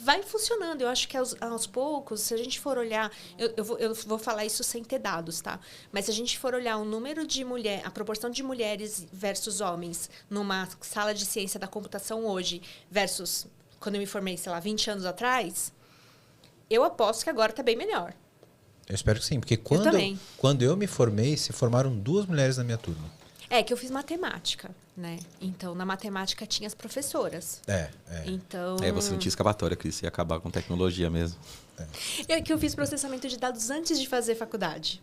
vai funcionando. Eu acho que aos poucos, se a gente for olhar... Eu vou falar isso sem ter dados, tá? Mas se a gente for olhar o número de mulheres, a proporção de mulheres versus homens numa sala de ciência da computação hoje versus... quando eu me formei, sei lá, 20 anos atrás, eu aposto que agora está bem melhor. eu espero que sim, porque também. quando eu me formei, se formaram 2 mulheres na minha turma. É que eu fiz matemática, né? Então, na matemática tinha as professoras. Então... Aí você não tinha escapatória, Cris, ia acabar com tecnologia mesmo. É que eu fiz processamento de dados antes de fazer faculdade.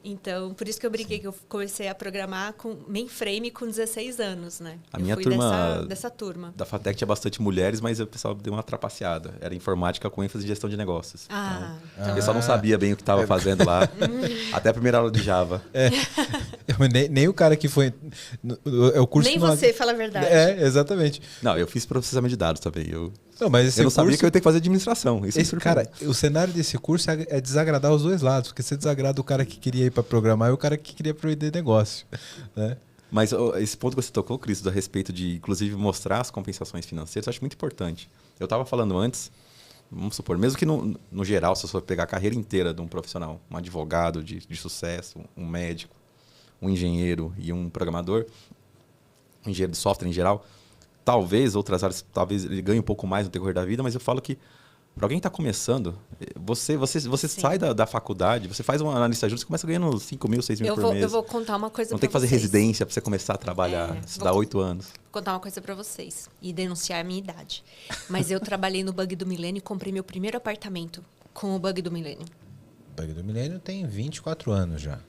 Então, por isso que eu brinquei que eu comecei a programar com mainframe com 16 anos, né? A eu minha fui turma dessa turma. Da FATEC tinha bastante mulheres, mas o pessoal deu uma trapaceada. Era informática com ênfase em gestão de negócios. Então, O pessoal não sabia bem o que estava fazendo lá. Até a primeira aula de Java. Nem o cara que foi... É o curso nem que não- você fala a verdade. Exatamente. Não, eu fiz processamento de dados também. Eu Mas esse não sabia curso- que eu ia ter que fazer administração. Isso me Cara, surpreendeu. o cenário desse curso é desagradar os dois lados, porque você desagrada o cara que queria ir para programar e o cara que queria aprender negócio, né? Mas esse ponto que você tocou, Cris, a respeito de, inclusive, mostrar as compensações financeiras, eu acho muito importante. Eu estava falando antes, vamos supor, mesmo que no geral, se você for pegar a carreira inteira de um profissional, um advogado de sucesso, um médico, um engenheiro e um programador, um engenheiro de software em geral, talvez outras áreas, talvez ele ganhe um pouco mais no decorrer da vida, mas eu falo que para alguém que está começando, você sai da faculdade, você faz uma analista justa, você começa ganhando 5 mil, 6 mil por mês. Eu vou contar uma coisa Não para tem que fazer vocês. residência para você começar a trabalhar, estudar 8 anos. Vou contar uma coisa para vocês e denunciar a minha idade. Mas eu trabalhei no Bug do Milênio e comprei meu primeiro apartamento com o Bug do Milênio. O Bug do Milênio tem 24 anos já.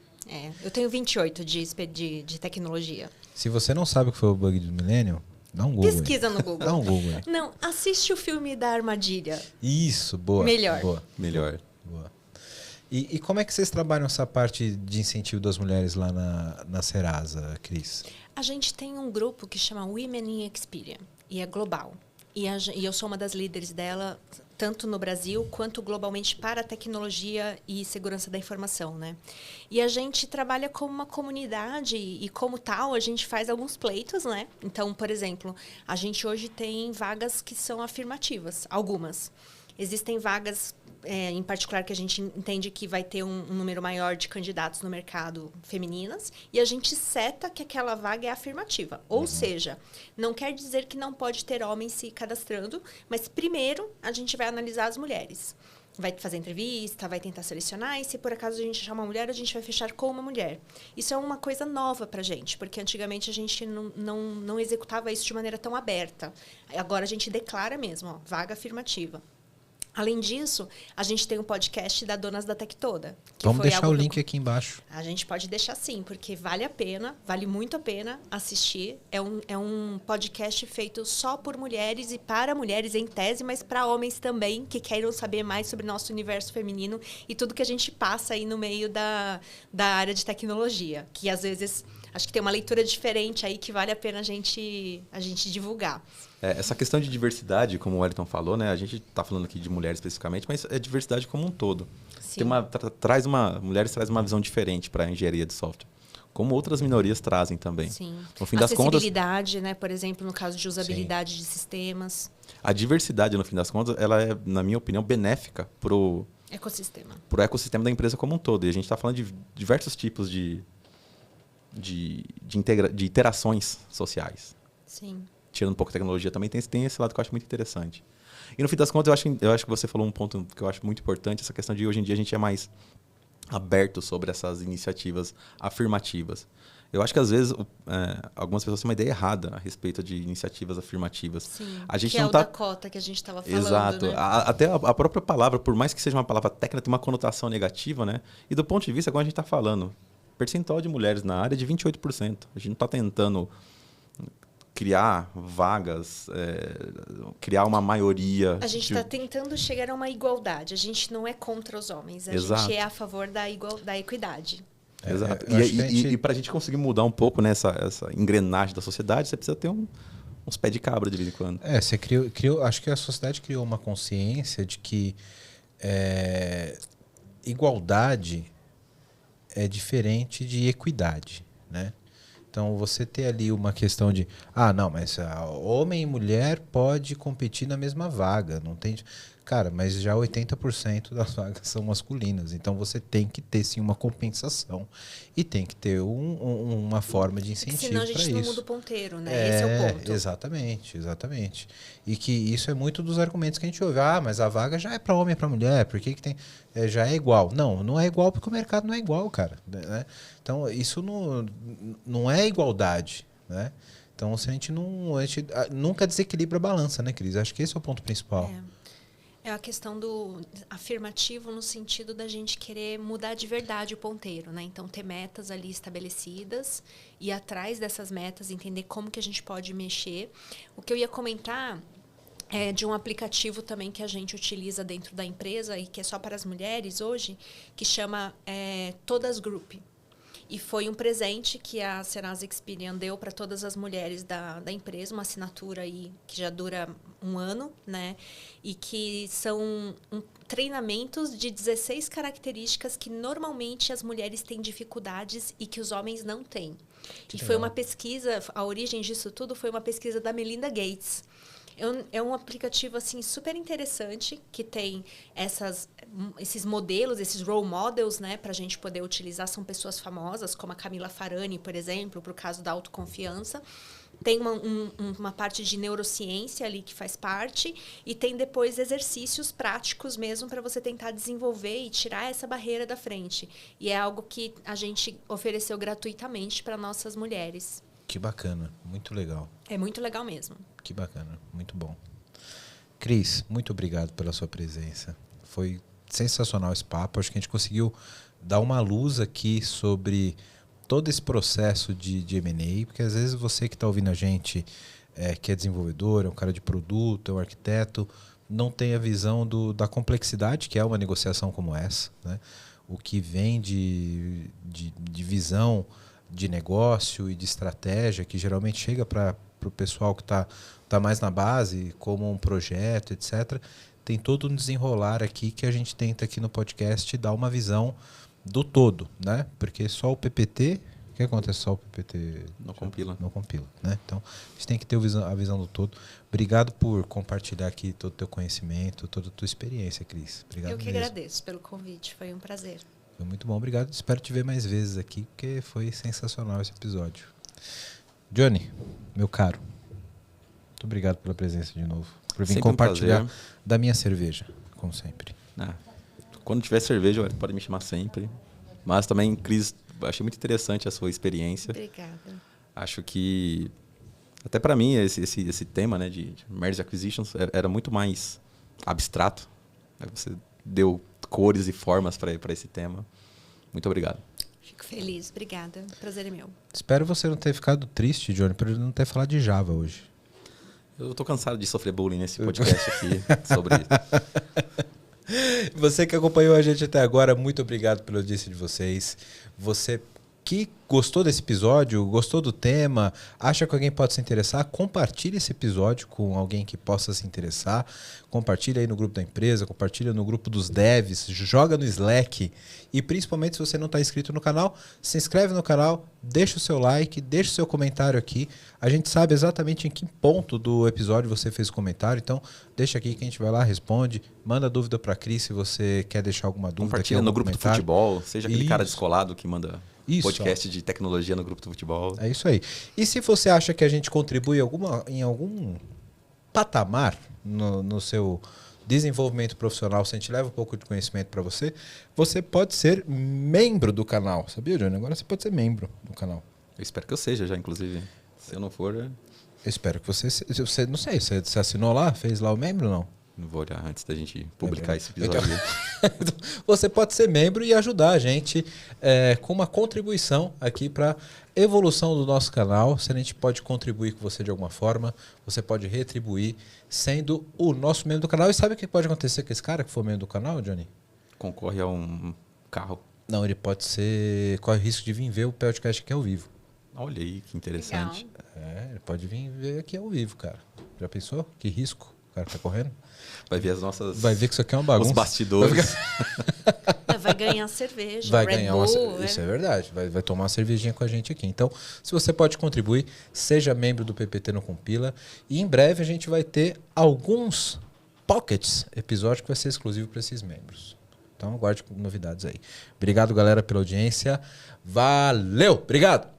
Eu tenho 28 de tecnologia. Se você não sabe o que foi o Bug do Milênio, dá um Google. Pesquisa no Google. Dá um Google aí. Não, assiste o filme da Armadilha. Isso, boa. Melhor. Boa. Melhor. Boa. E como é que vocês trabalham essa parte de incentivo das mulheres lá na Serasa, Cris? A gente tem um grupo que chama Women in Experience e é global. E eu sou uma das líderes dela, tanto no Brasil quanto globalmente para a tecnologia e segurança da informação, né? E a gente trabalha como uma comunidade e, como tal, a gente faz alguns pleitos, né? Então, por exemplo, a gente hoje tem vagas que são afirmativas, algumas. Existem vagas, em particular, que a gente entende que vai ter um número maior de candidatos no mercado femininas e a gente seta que aquela vaga é afirmativa. Ou seja, não quer dizer que não pode ter homens se cadastrando, mas primeiro a gente vai analisar as mulheres. Vai fazer entrevista, vai tentar selecionar e se por acaso a gente achar uma mulher, a gente vai fechar com uma mulher. Isso é uma coisa nova pra gente, porque antigamente a gente não executava isso de maneira tão aberta. Agora a gente declara mesmo, vaga afirmativa. Além disso, a gente tem um podcast da Donas da Tech Toda. Vamos deixar o link aqui embaixo. A gente pode deixar sim, porque vale a pena, vale muito a pena assistir. É um podcast feito só por mulheres e para mulheres em tese, mas para homens também, que queiram saber mais sobre nosso universo feminino e tudo que a gente passa aí no meio da área de tecnologia. Que às vezes, acho que tem uma leitura diferente aí que vale a pena a gente divulgar. Essa questão de diversidade, como o Wellington falou, né? A gente está falando aqui de mulheres especificamente, mas é diversidade como um todo. Sim. Mulheres traz uma visão diferente para a engenharia de software, como outras minorias trazem também. Sim. No fim das contas, acessibilidade, né? Por exemplo, no caso de usabilidade Sim. de sistemas. A diversidade, no fim das contas, ela é, na minha opinião, benéfica para o ecossistema da empresa como um todo. E a gente está falando de diversos tipos de interações sociais. Sim. Tirando um pouco de tecnologia, também tem esse lado que eu acho muito interessante. E no fim das contas, eu acho que você falou um ponto que eu acho muito importante, essa questão de hoje em dia a gente é mais aberto sobre essas iniciativas afirmativas. Eu acho que às vezes algumas pessoas têm uma ideia errada a respeito de iniciativas afirmativas. Sim, a gente que não é o da cota que a gente estava falando. Exato. Né? Até a própria palavra, por mais que seja uma palavra técnica, tem uma conotação negativa, né? E do ponto de vista, como a gente está falando, percentual de mulheres na área é de 28%. A gente não está tentando criar vagas, criar uma maioria. A gente está tentando chegar a uma igualdade. A gente não é contra os homens. A Exato. gente é a favor da equidade. Exato. E para a gente conseguir mudar um pouco nessa engrenagem da sociedade, você precisa ter uns pés de cabra de vez em quando. Você criou, acho que a sociedade criou uma consciência de que igualdade é diferente de equidade, né? Então, você ter ali uma questão de... não, mas homem e mulher pode competir na mesma vaga. Não tem... Cara, mas já 80% das vagas são masculinas. Então, você tem que ter, sim, uma compensação. E tem que ter uma forma de incentivo para isso. Senão a gente não muda o ponteiro, né? Esse é o ponto. Exatamente. E que isso é muito dos argumentos que a gente ouve. Mas a vaga já é para homem e para mulher. Por que tem... já é igual. Não é igual porque o mercado não é igual, cara. Né? Então, isso não é igualdade, né? Então, a gente nunca desequilibra a balança, né, Cris? Acho que esse é o ponto principal. É a questão do afirmativo no sentido da gente querer mudar de verdade o ponteiro, né? Então, ter metas ali estabelecidas e atrás dessas metas entender como que a gente pode mexer. O que eu ia comentar é de um aplicativo também que a gente utiliza dentro da empresa e que é só para as mulheres hoje, que chama Todas Group. E foi um presente que a Serasa Experian deu para todas as mulheres da empresa, uma assinatura aí que já dura 1 ano, né? E que são treinamentos de 16 características que normalmente as mulheres têm dificuldades e que os homens não têm. E foi uma pesquisa, a origem disso tudo foi uma pesquisa da Melinda Gates. É um aplicativo assim, super interessante, que tem esses modelos, esses role models, né, para a gente poder utilizar. São pessoas famosas, como a Camila Farani, por exemplo, para o caso da autoconfiança. Tem uma parte de neurociência ali que faz parte e tem depois exercícios práticos mesmo para você tentar desenvolver e tirar essa barreira da frente. E é algo que a gente ofereceu gratuitamente para nossas mulheres. Que bacana, muito legal. É muito legal mesmo. Que bacana, muito bom. Cris, muito obrigado pela sua presença. Foi sensacional esse papo. Acho que a gente conseguiu dar uma luz aqui sobre todo esse processo de M&A, porque às vezes você que está ouvindo a gente, que é desenvolvedor, é um cara de produto, é um arquiteto, não tem a visão da complexidade que é uma negociação como essa, né? O que vem de visão de negócio e de estratégia, que geralmente chega para o pessoal que está mais na base, como um projeto, etc. Tem todo um desenrolar aqui que a gente tenta aqui no podcast dar uma visão do todo, né? Porque só o PPT... O que acontece só o PPT? Não compila. Não compila, né? Então, a gente tem que ter a visão do todo. Obrigado por compartilhar aqui todo o teu conhecimento, toda a tua experiência, Cris. Obrigado Eu que mesmo. agradeço pelo convite, foi um prazer. Foi muito bom, obrigado. Espero te ver mais vezes aqui, porque foi sensacional esse episódio. Johnny, meu caro, muito obrigado pela presença de novo. Por vir Sempre compartilhar da minha cerveja, como sempre. Quando tiver cerveja, pode me chamar sempre. Mas também, Cris, achei muito interessante a sua experiência. Obrigada. Acho que, até para mim, esse tema, né, de Mergers and Acquisitions era muito mais abstrato Você deu cores e formas para esse tema. Muito obrigado. Fico feliz, obrigada. Prazer é meu. Espero você não ter ficado triste, Johnny, por ele não ter falado de Java hoje. Eu tô cansado de sofrer bullying nesse podcast aqui sobre isso. Você que acompanhou a gente até agora, muito obrigado pela audiência de vocês. Você que gostou desse episódio, gostou do tema, acha que alguém pode se interessar, compartilhe esse episódio com alguém que possa se interessar. Compartilha aí no grupo da empresa, compartilha no grupo dos devs, joga no Slack e principalmente se você não está inscrito no canal, se inscreve no canal, deixa o seu like, deixa o seu comentário aqui. A gente sabe exatamente em que ponto do episódio você fez o comentário, então deixa aqui que a gente vai lá, responde, manda dúvida para a Cris se você quer deixar alguma dúvida. Compartilha no grupo do futebol, seja aquele cara Isso. descolado que manda podcast de tecnologia no grupo do futebol. É isso aí. E se você acha que a gente contribui em algum patamar no seu desenvolvimento profissional, se a gente leva um pouco de conhecimento para você, você pode ser membro do canal. Sabia, Johnny? Agora você pode ser membro do canal. Eu espero que eu seja já, inclusive. Se eu não for, Eu espero que você não sei, você assinou lá? Fez lá o membro ou não? não vou olhar antes da gente publicar esse episódio. Então, você pode ser membro e ajudar a gente com uma contribuição aqui para evolução do nosso canal. Se a gente pode contribuir com você de alguma forma, você pode retribuir sendo o nosso membro do canal. E sabe o que pode acontecer com esse cara que for membro do canal, Johnny? Concorre a um carro. Não, ele pode ser... corre o risco de vir ver o podcast aqui ao vivo. Olha aí, que interessante. Legal. Ele pode vir ver aqui ao vivo, cara. Já pensou? Que risco o cara tá correndo? Vai ver as nossas... Vai ver que isso aqui é uma bagunça. Os bastidores. Vai ganhar cerveja, Vai Red ganhar Bull, Isso é verdade. Vai tomar uma cervejinha com a gente aqui. Então, se você pode contribuir, seja membro do PPT no Compila. E em breve a gente vai ter alguns pockets, episódio que vai ser exclusivo para esses membros. Então, aguarde novidades aí. Obrigado, galera, pela audiência. Valeu! Obrigado!